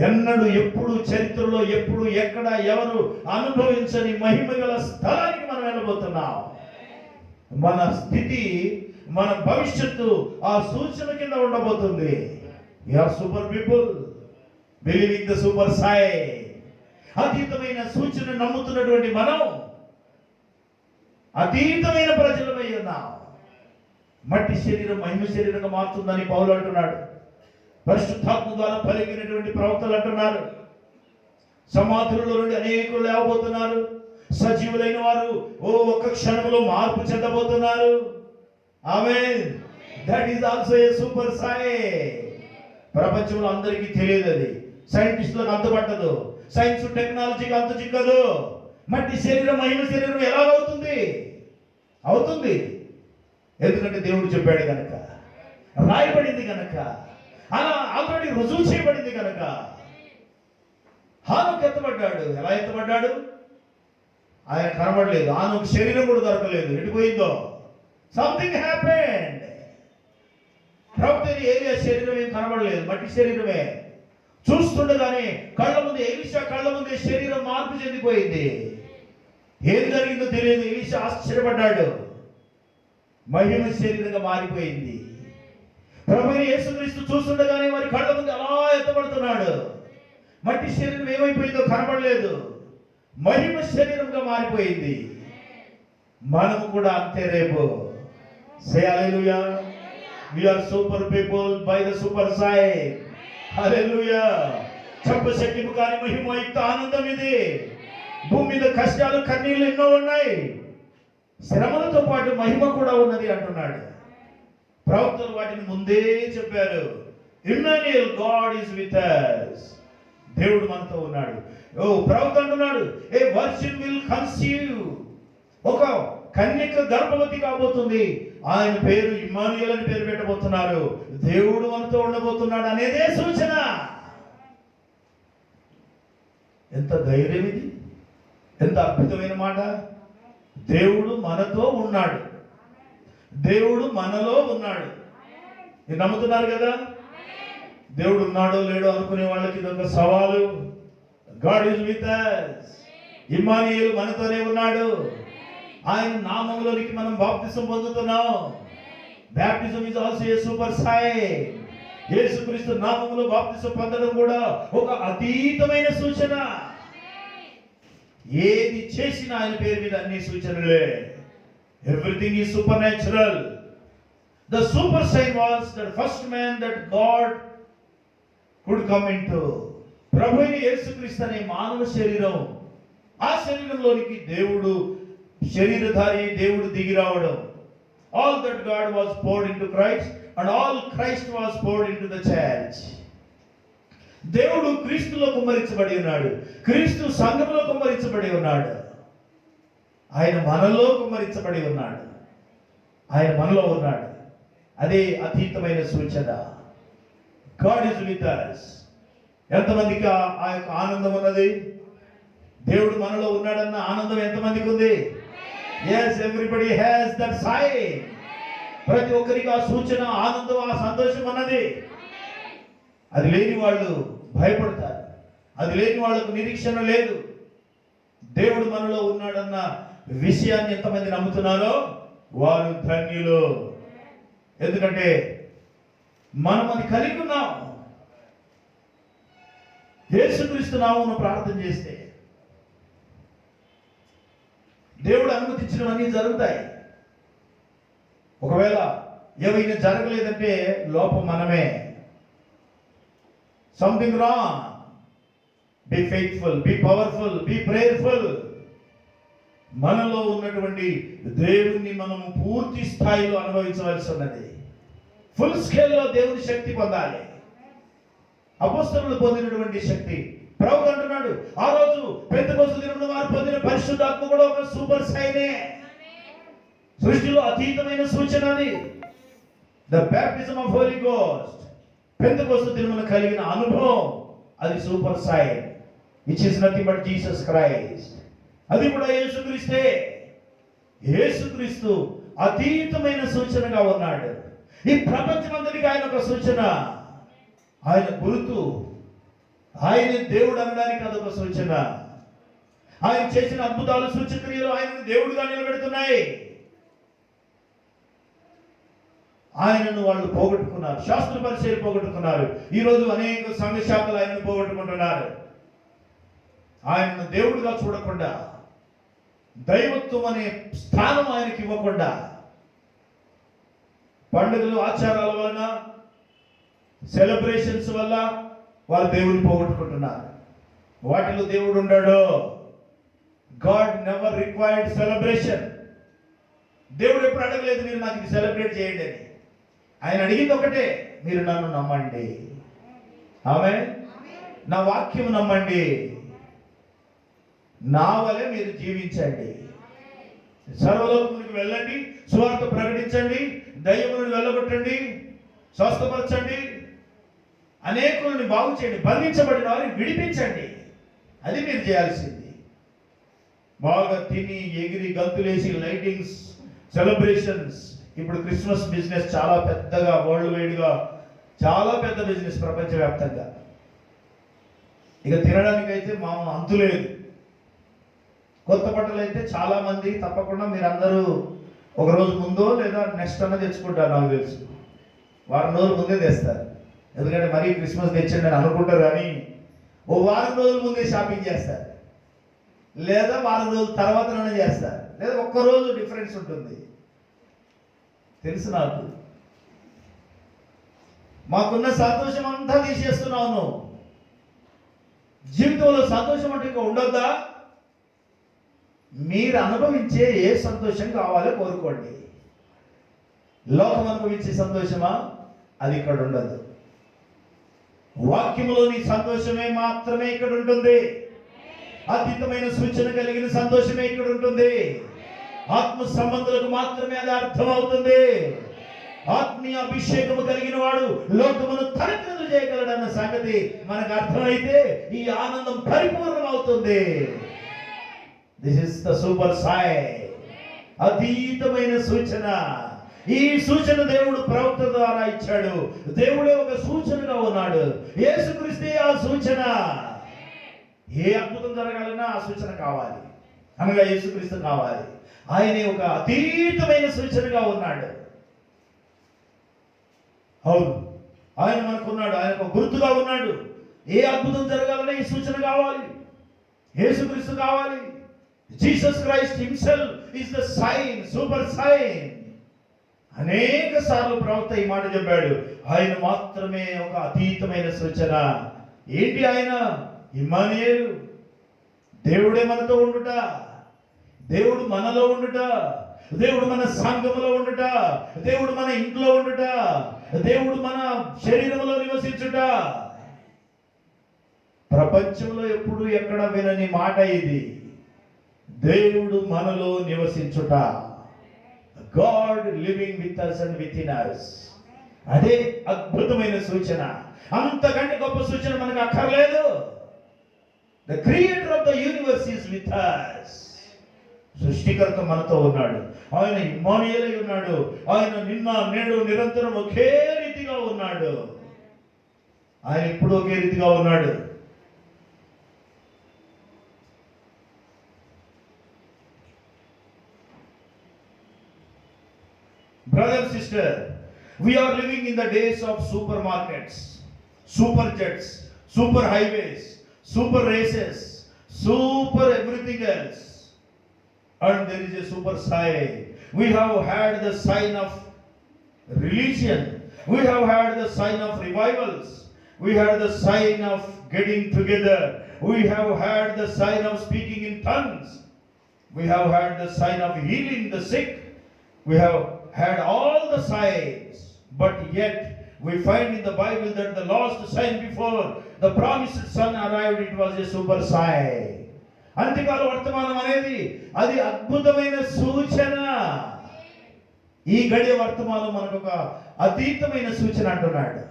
Speaker 1: ఎన్నడూ ఎప్పుడు చరిత్రలో ఎప్పుడు ఎక్కడ ఎవరు అనుభవించని మహిమ గల స్థలానికి మనం వెళ్ళబోతున్నాం. మన స్థితి, మన భవిష్యత్తు ఆ సూచన కింద ఉండబోతుంది. You are super people believing the super sign. అతీతమైన సూచన నమ్ముతున్నటువంటి మనం అతీతమైన ప్రజలమై ఉన్నాం. మట్టి శరీరం మహిమ శరీరంగా మారుతుందని పౌలు అంటున్నాడు. పరిశుద్ధాత్మ ద్వారా పలికినటువంటి ప్రవక్తలు అంటున్నారు. సమాధులలో నుండి అనేకులు లేవబోతున్నారు. సజీవులైన వారు ఒక్క క్షణంలో మార్పు చెందబోతున్నారు. Amen. That is also a super sign. ప్రపంచంలో అందరికీ తెలియదు, అది సైంటిస్టులకు అంతుపట్టదు, సైన్స్ టెక్నాలజీకి అంతు చిక్కదు. మట్టి శరీరం మహిమ శరీరం ఎలా అవుతుంది? అవుతుంది. ఎందుకంటే దేవుడు చెప్పాడు కనుక, రాయబడింది కనుక, అలా ఆల్రెడీ రుజువు చేయబడింది కనుక. హానోకు ఎత్తబడ్డాడు. ఎలా ఎత్తబడ్డాడు? ఆయన కనబడలేదు. హానోకు శరీరం కూడా దొరకలేదు. ఎటుపోయిందో? Something happened. ప్రవక్త ఏలియా శరీరం ఏం కనబడలేదు, మట్టి శరీరమే. చూస్తుండగానే కళ్ళ ముందు, ఎలీషా కళ్ళ ముందే శరీరం మార్పు చెందిపోయింది. ఏం జరిగిందో తెలియదు. ఎలీషా ఆశ్చర్యపడ్డాడు. మహిమ శరీరంగా మారిపోయింది. ప్రభువైన యేసుక్రీస్తు చూస్తుండగానే వారి కళ్ళ ముందు అలా ఎత్తబడుతున్నాడు. మట్టి శరీరం ఏమైపోయిందో కనబడలేదు, మహిమ శరీరంగా మారిపోయింది. మనము కూడా అంతే రేపు. Say hallelujah. We are super people by the super sign. Hallelujah. చెప్పశక్యము కాని మహిమయుక్త ఆనందం ఇది. భూమి మీద కష్టాలు, కన్నీళ్లు ఎన్నో ఉన్నాయి. శ్రమలతో పాటు మహిమ కూడా ఉన్నది అంటున్నాడు. ప్రవక్తలు వాటిని ముందే చెప్పారు. Immanuel, God is with us. దేవుడు మనతో ఉన్నాడు. ప్రవక్త అంటున్నాడు, ఏ వర్జిన్ విల్ కన్సీవ్. ఒక కన్యక గర్భవతి కాబోతుంది. ఆయన పేరు ఇమ్మాన్యుయల్ అని పేరు పెట్టబోతున్నారు. దేవుడు మనతో ఉండబోతున్నాడు అనేదే సూచన. ఎంత ధైర్యం ఇది! ఎంత అద్భుతమైన మాట! దేవుడు మనతో ఉన్నాడు. దేవుడు మనలో ఉన్నాడు. మీరు నమ్ముతున్నారు కదా? దేవుడు ఉన్నాడో లేడో అనుకునే వాళ్ళకి ఇది ఒక సవాలు. God is with us. ఇమ్మానుయేలు మనతోనే ఉన్నాడు. ఆయన నామములోనికి మనం బాప్తిసం పొందుతున్నాం. Baptism is also a super sign. యేసుక్రీస్తు నామములో బాప్తిసం పొందడం కూడా ఒక అతీతమైన సూచన. ఏది చేసినా ఆయన పేరు మీద అన్ని సూచనలే. Everything is supernatural. The super sign was the first man that God could come into. ప్రభువైన యేసుక్రీస్తు అనే మానవ శరీరం, ఆ శరీరంలోనికి దేవుడు శరీరధారి, దేవుడు దిగి రావడం. All that God was poured into Christ and all Christ was poured into the church. దేవుడు క్రీస్తులో కుమ్మరించబడి ఉన్నాడు. క్రీస్తు సంఘములో కుమ్మరించబడి ఉన్నాడు. ఆయన మనలో కుమ్మరించబడి ఉన్నాడు. ఆయన మనలో ఉన్నాడు. అదే అతీతమైన సూచన. God is with us. ఎంతమందికి ఆ యొక్క ఆనందం ఉన్నది? దేవుడు మనలో ఉన్నాడన్న ఆనందం ఎంతమందికి ఉంది? yes, everybody has that sign. ప్రతి ఒక్కరికి ఆ సూచన, ఆనందం, ఆ సంతోషం అన్నది. అది లేని వాళ్ళు భయపడతారు. అది లేని వాళ్ళకు నిరీక్షణ లేదు. దేవుడు మనలో ఉన్నాడన్న విషయాన్ని ఎంతమంది నమ్ముతున్నారో వారు ధన్యులు. ఎందుకంటే మనం అది కలిగి ఉన్నాం. యేసుక్రీస్తు నామమున ప్రార్థన చేస్తే దేవుడు అనుమతించినవన్నీ జరుగుతాయి. ఒకవేళ ఏమైనా జరగలేదంటే లోపం మనమే. Something wrong. Be faithful, be powerful, be prayerful. మనలో ఉన్నటువంటి దేవుణ్ణి మనము పూర్తి స్థాయిలో అనుభవించవలసి ఉన్నది. ఫుల్ స్కేల్లో దేవుని శక్తి పొందాలి. అపొస్తలులు పొందినటువంటి శక్తి. ప్రభువు అంటున్నాడు, ఆ రోజు పెంతెకొస్తు దినమున వారు పొందిన పరిశుద్ధాత్మ కూడా ఒక సూపర్ సైనే. సృష్టిలో అతీతమైన సూచన అది. The baptism of Holy Ghost. పెంతెకొస్తు దినమున కలిగిన అనుభవం అది super sign, which is nothing but Jesus Christ. అది కూడా యేసుక్రీస్తే. యేసుక్రీస్తు అతీతమైన సూచనగా ఉన్నాడు. ఈ ప్రపంచమంతటికి ఆయన ఒక సూచన, ఆయన గుర్తు. ఆయన దేవుడు అనడానికి అదొక సూచన. ఆయన చేసిన అద్భుతాలు, సూచక్రియలు ఆయనను దేవుడుగా నిలబెడుతున్నాయి. ఆయనను వాళ్ళు పోగొట్టుకున్నారు. శాస్త్ర పరిచయం పోగొట్టుకున్నారు. ఈరోజు అనేక సంఘ శాఖలు ఆయనను పోగొట్టుకుంటున్నారు. ఆయనను దేవుడుగా చూడకుండా, దైవత్వం అనే స్థానం ఆయనకి ఇవ్వకుండా, పండుగలు ఆచారాల వలన, సెలబ్రేషన్స్ వల్ల వారు దేవుని పోగొట్టుకుంటున్నారు. వాటిలో దేవుడు ఉన్నాడు. God never required celebration. దేవుడు ఎప్పుడు అడగలేదు మీరు నాకు ఇది సెలబ్రేట్ చేయండి అని. ఆయన అడిగింది ఒకటే, మీరు నన్ను నమ్మండి. ఆమేన్. నా వాక్యం నమ్మండి, నా వలె మీరు జీవించండి. సర్వలోకమునికి వెళ్ళండి, సువార్త ప్రకటించండి, దయ్యములను వెళ్ళగొట్టండి, స్వస్థపరచండి, అనేకులను బాగు చేయండి, బంధించబడిన వారిని విడిపించండి. అది మీరు చేయాల్సింది. బాగా తిని ఎగిరి గంతులేసి లైటింగ్స్, సెలబ్రేషన్స్. ఇప్పుడు క్రిస్మస్ బిజినెస్ చాలా పెద్దగా, వరల్డ్ వైడ్గా చాలా పెద్ద బిజినెస్ ప్రపంచవ్యాప్తంగా. ఇక తినడానికైతే మామూలు అంతు లేదు. కొత్త బట్టలు అయితే చాలా మంది తప్పకుండా మీరందరూ ఒక రోజు ముందో లేదా నెక్స్ట్ అన్న తెచ్చుకుంటారు. నాకు తెలుసు వారం రోజుల ముందే తెస్తారు. ఎందుకంటే మరీ క్రిస్మస్ తెచ్చండి అని అనుకుంటారు, కానీ ఓ వారం రోజుల ముందే షాపింగ్ చేస్తారు, లేదా వారం రోజుల తర్వాతనే చేస్తారు, లేదా ఒక్కరోజు డిఫరెన్స్ ఉంటుంది. తెలుసు నాకు. మాకున్న సంతోషం అంతా తీసేస్తున్నావు. జీవితంలో సంతోషం అంటే ఇంకా ఉండొద్దా? మీరు అనుభవించే ఏ సంతోషం కావాలో కోరుకోండి. లోకం అనుభవించే సంతోషమా? అది ఇక్కడ ఉండదు. వాక్యములోని సంతోషమే మాత్రమే ఇక్కడ ఉంటుంది. అతీతమైన సూచన కలిగిన సంతోషమే ఇక్కడ ఉంటుంది. ఆత్మ సంబంధులకు మాత్రమే అది అర్థమవుతుంది. ఆత్మీయ అభిషేకము కలిగిన వాడు లోకమును తలకిందులు చేయగలడన్న సంగతి మనకు అర్థమైతే ఈ ఆనందం పరిపూర్ణం అవుతుంది. This is the super sign. అతీతమైన సూచన. ఈ సూచన దేవుడు ప్రవక్త ద్వారా ఇచ్చాడు. దేవుడే ఒక సూచనగా ఉన్నాడు. యేసుక్రీస్తే ఆ సూచన. ఏ అద్భుతం జరగాలన్నా ఆ సూచన కావాలి, అనగా యేసుక్రీస్తు కావాలి. ఆయనే ఒక అతీతమైన సూచనగా ఉన్నాడు. అవును, ఆయన మనకున్నాడు. ఆయన ఒక గుర్తుగా ఉన్నాడు. ఏ అద్భుతం జరగాలన్నా ఈ సూచన కావాలి, యేసుక్రీస్తు కావాలి. Jesus Christ himself is the sign, super sign. అనేక సార్లు ప్రవక్త ఈ మాట చెప్పాడు. ఆయన మాత్రమే ఒక అతీతమైన సూచన. ఏంటి ఆయన? ఇమ్మానుయేలు, దేవుడే మనతో ఉండుట, దేవుడు మనలో ఉండుట, దేవుడు మన సంఘములో ఉండుట, దేవుడు మన ఇంట్లో ఉండుట, దేవుడు మన శరీరంలో నివసించుట. ప్రపంచంలో ఎప్పుడు ఎక్కడ వినని మాట ఇది. దేవుడు మనలో నివసించుట. God living with us and within us. అదే అద్భుతమైన సూచన. అంతకంటే గొప్ప సూచన మనకు అక్కర్లేదు. The creator of the universe is with us. సృష్టికర్త మనతో ఉన్నాడు. ఆయన ఇమ్మానుయేలై ఉన్నాడు. ఆయన నిన్న నేడు నిరంతరం ఒకే రీతిగా ఉన్నాడు. ఆయన ఇప్పుడు ఒకే రీతిగా ఉన్నాడు. Brother, sister, we are living in the days of supermarkets, super jets, super highways, super races, super everything else. And there is a super sign. We have had the sign of religion. We have had the sign of revivals. We had the sign of getting together. We have had the sign of speaking in tongues. We have had the sign of healing the sick. We have had all the signs. But yet we find in the Bible that the last sign before the promised son arrived, it was a super sign. అంత్యకాల వర్తమానం అనేది అది అద్భుతమైన సూచన. ఈ గడియ వర్తమానం మనకు ఒక అతీతమైన సూచన అంటున్నాడు.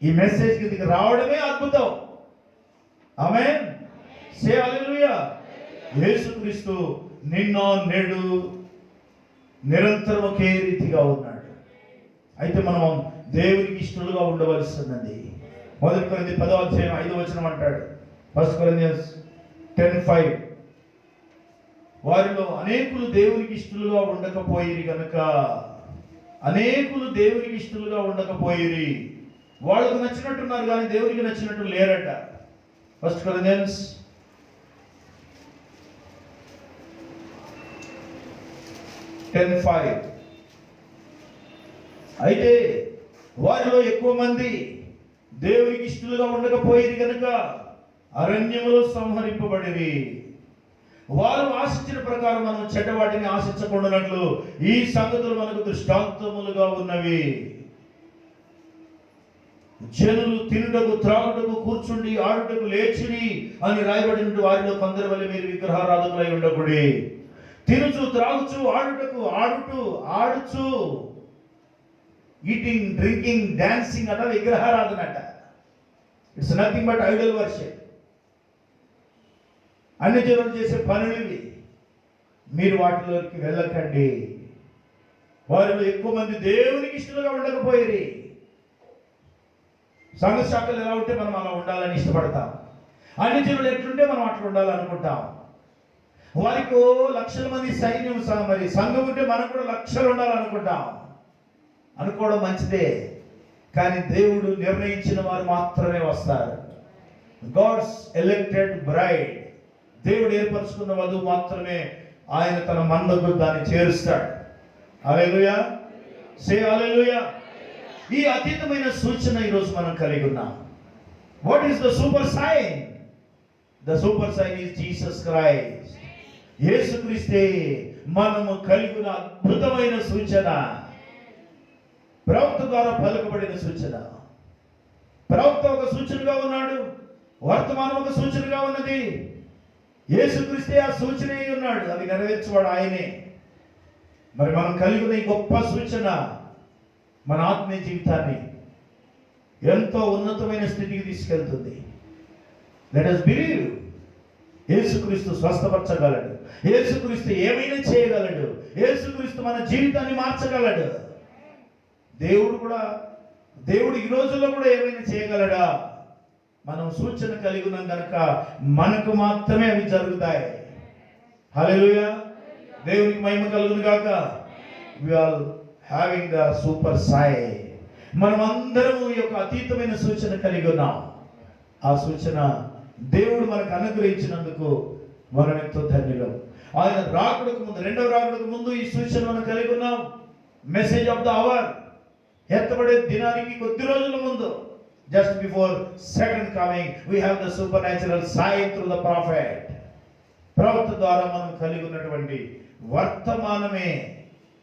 Speaker 1: ఈ మెసేజ్ కిందకి రావడమే అద్భుతం. ఆమేన్. సే హల్లెలూయా. యేసుక్రీస్తు నిన్న నేడు నిరంతరం ఒకే రీతిగా ఉన్నాడు. అయితే మనం దేవునికి ఇష్టలుగా ఉండవలసినది. 1 కొరింథీ 10:5 అంటాడు. 1 Corinthians 10:5 వారిలో అనేకులు దేవునికి ఇష్టలుగా ఉండకపోయిరి కనుక, అనేకులు దేవునికి ఇష్టలుగా ఉండకపోయిరి. వాళ్ళకు నచ్చినట్టున్నారు కానీ దేవునికి నచ్చినట్టు లేరట. 1 Corinthians 10:5 అయితే వారిలో ఎక్కువ మంది దేవునికి ఇష్టలుగా ఉండకపోయిరి కనుక అరణ్యములో సంహరింపబడిరి. వారు ఆశించిన ప్రకారం మనం చెడ్డవాటిని ఆశించకుండానట్లు ఈ సంగతులు మనకు దృష్టాంతములుగా ఉన్నవి. జనులు తినుటకు త్రాగుటకు కూర్చుండి ఆడుటకు లేచిరి అని రాయబడిన వారిలో కొందరి వల్ల మీరు విగ్రహారాధకులై ఉండకూడి. తినుచు త్రాగుచు ఆడుచు ఈటింగ్ డ్రింకింగ్ డాన్సింగ్ అట విగ్రహారాధన అట. It's nothing but Idol worship. అన్ని జనులు చేసే పనులు ఇవి. మీరు వాటిలోకి వెళ్ళకండి. వారిలో ఎక్కువ మంది దేవునికి ఇష్టలుగా ఉండకపోయిరి. సంఘ శాఖలు ఎలా ఉంటే మనం అలా ఉండాలని ఇష్టపడతాం. అన్ని జనులు ఎట్లుంటే మనం అట్లా ఉండాలనుకుంటాం. వారికి లక్షల మంది సైన్యం, మరి సంఘం ఉంటే మనం కూడా లక్షలు ఉండాలనుకుంటాం. అనుకోవడం మంచిదే, కానీ దేవుడు నిర్ణయించిన వారు మాత్రమే వస్తారు. గాడ్స్ ఎలెక్టెడ్ బ్రైడ్, దేవుడు ఏర్పరచుకున్న వధువు మాత్రమే ఆయన తన మందకు దాన్ని చేరుస్తాడు. హల్లెలూయా. సే హల్లెలూయా. ఈ అతీతమైన సూచన ఈరోజు మనం కలిగి ఉన్నాం. What is the super sign? The super sign is Jesus Christ. యేసుక్రీస్తే మనము కలిగిన అద్భుతమైన సూచన. ప్రవక్త ద్వారా పలుకబడిన సూచన. ప్రవక్త ఒక సూచనగా ఉన్నాడు, వర్తమానం ఒక సూచనగా ఉన్నది. యేసుక్రీస్తే ఆ సూచన అయి ఉన్నాడు, అది నెరవేర్చేవాడు ఆయనే. మరి మనం కలిగిన ఈ గొప్ప సూచన మన ఆత్మీయ జీవితాన్ని ఎంతో ఉన్నతమైన స్థితికి తీసుకెళ్తుంది. Let us believe. యేసుక్రీస్తు స్వస్థపరచగలడు. యేసుక్రీస్తు ఏమైనా చేయగలడు. యేసుక్రీస్తు మన జీవితాన్ని మార్చగలడు. దేవుడు ఈ రోజుల్లో కూడా ఏమైనా చేయగలడా? మనం సూచన కలిగి ఉన్నాం కనుక మనకు మాత్రమే అవి జరుగుతాయి. హల్లెలూయా. దేవునికి మహిమ కలుగును గాక. We are having the super sign. మనం అందరము ఈ యొక్క అతీతమైన సూచన కలిగి ఉన్నాం. ఆ సూచన దేవుడు మనకు అనుగ్రహించినందుకు మనం ఎంతో ధన్యులం. ఆయన రాకడకు ముందు, రెండవ రాకడకు ముందు ఈ సూచన మనం కలిగి ఉన్నాం. మెసేజ్ ఆఫ్ ద అవర్, ఎత్తబడే దినానికి కొద్ది రోజుల ముందు, just before second coming, we have the supernatural sign through the prophet. ప్రవక్త ద్వారా మనం కలిగి ఉన్నటువంటి వర్తమానమే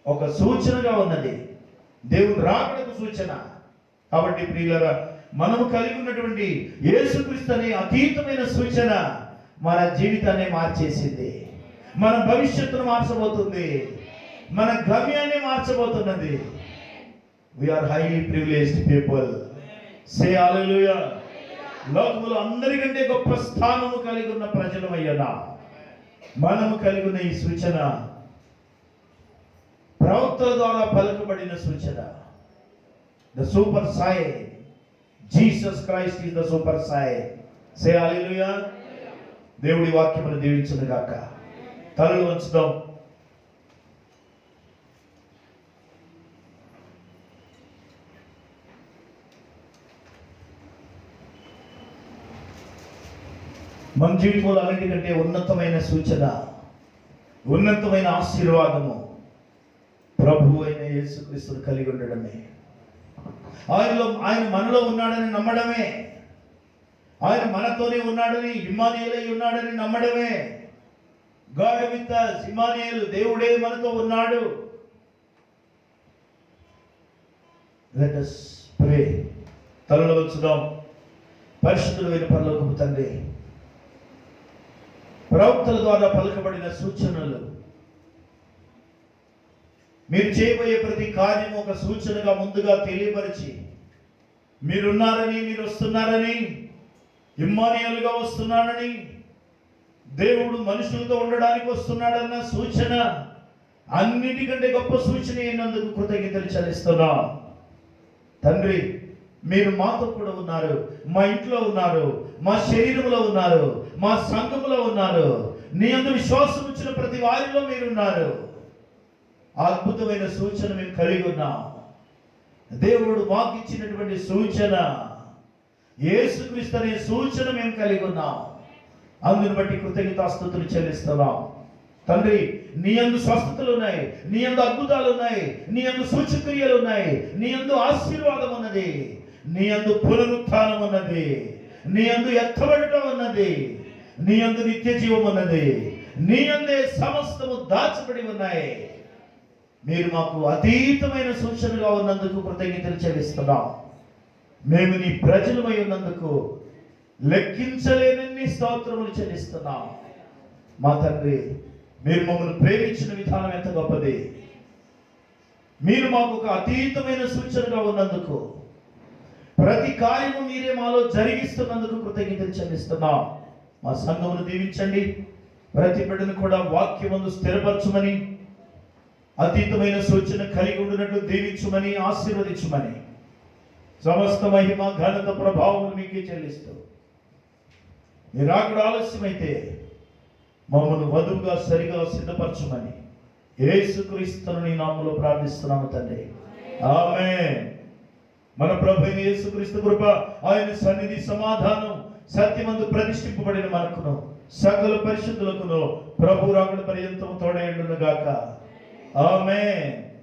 Speaker 1: ఒక సూచనగా ఉన్నది. దేవుడు రాకడకు సూచన. కాబట్టి ప్రియులారా, మనము కలిగి ఉన్నటువంటి యేసుక్రీస్తు అనే అతీతమైన సూచన మన జీవితాన్ని మార్చేసింది. మన భవిష్యత్తును మార్చబోతుంది. మన గమ్యాన్ని మార్చబోతున్నది. We are highly privileged people. Say hallelujah. లోకములో అందరికంటే గొప్ప స్థానము కలిగి ఉన్న ప్రజలమయ్యనా మనము కలిగి ఉన్న ఈ సూచన ప్రవక్తల ద్వారా పలుకబడిన సూచన. The super sign. Jesus Christ is the super sign. Say hallelujah. దేవుడి వాక్యమును దీవించును గాక. తలలు వంచుదాం. మన జీవితంలో అన్నిటికంటే ఉన్నతమైన సూచన, ఉన్నతమైన ఆశీర్వాదము ప్రభు అయిన యేసుక్రీస్తును కలిగి ఉండడమే. ఆయన మనలో ఉన్నాడని నమ్మడమే. ఆయన మనతోనే ఉన్నాడని, ఇమ్మానుయేలై ఉన్నాడని నమ్మడమే. గాడ్ విత్ us, ఇమ్మానుయేలు, దేవుడే మనతో ఉన్నాడు. Let us pray. తలలో వచ్చుదాం. పరిశుద్ధుడైన పరలోకపు తండ్రి, ప్రవక్తల ద్వారా పలకబడిన సూచనలు, మీరు చేయబోయే ప్రతి కార్యము ఒక సూచనగా ముందుగా తెలియపరిచి, మీరున్నారని, మీరు వస్తున్నారని, ఇమ్మానుయేలుగా వస్తున్నాడని, దేవుడు మనుషులతో ఉండడానికి వస్తున్నాడన్న సూచన, అన్నిటికంటే గొప్ప సూచన అయినందుకు కృతజ్ఞతలు చెల్లిస్తున్నాం తండ్రి. మీరు మాతో కూడా ఉన్నారు, మా ఇంట్లో ఉన్నారు, మా శరీరంలో ఉన్నారు, మా సంఘములో ఉన్నారు. నీ యందు విశ్వాసం ఉంచిన ప్రతి వారిలో మీరున్నారు. అద్భుతమైన సూచన మేము కలిగి ఉన్నాం. దేవుడు మాకు ఇచ్చినటువంటి సూచన, యేసుక్రీస్తు అనే సూచన మేము కలిగి ఉన్నాం. అందుని బట్టి కృతజ్ఞతాస్తుతులు చెల్లిస్తున్నాం తండ్రి. నీ యందు స్వస్థతలు ఉన్నాయి, నీ యందు అద్భుతాలు ఉన్నాయి, నీ యందు సూచక్రియలు ఉన్నాయి, నీ యందు ఆశీర్వాదం ఉన్నది, నీ యందు పునరుత్థానం ఉన్నది, నీ యందు ఎత్తబడటం ఉన్నది, నీ యందు నిత్య జీవం ఉన్నది, నీ యందే సమస్తము దాచబడి ఉన్నాయి. మీరు మాకు అతీతమైన సూచనగా ఉన్నందుకు కృతజ్ఞతలు చెల్లిస్తున్నాం. మేము నీ ప్రజలమై ఉన్నందుకు లెక్కించలేనన్ని స్తోత్రములు చెల్లిస్తున్నాం. మా తండ్రి, మీరు మమ్మల్ని ప్రేమించిన విధానం ఎంత గొప్పది. మీరు మాకు ఒక అతీతమైన సూచనగా ఉన్నందుకు, ప్రతి కార్యము మీరే మాలో జరిగిస్తున్నందుకు కృతజ్ఞతలు చెల్లిస్తున్నాం. మా సంఘమును దీవించండి. ప్రతి బిడ్డను కూడా వాక్యమందు స్థిరపరచుమని, అతీతమైన సూచన కలిగి ఉండినట్లు దీవించుమని, ఆశీర్వదించుమని, సమస్త మహిమ ఘనత ప్రభావం మీకే చెల్లిస్తూ, మీరు అక్కడ ఆలస్యమైతే మమ్మల్ని వధువుగా సరిగా సిద్ధపరచుమని యేసుక్రీస్తును నీ నామములో ప్రార్థిస్తున్నాము తండ్రి. ఆమేన్. మన ప్రభు అయిన యేసుక్రీస్తు కృప, ఆయన సన్నిధి, సమాధానం, సత్యమందు ప్రతిష్ఠింపబడిన మనకును సకల పరిశుద్ధులకును ప్రభు రాకడ పర్యంతము తోడై ఉండును గాక. ఆమేన్.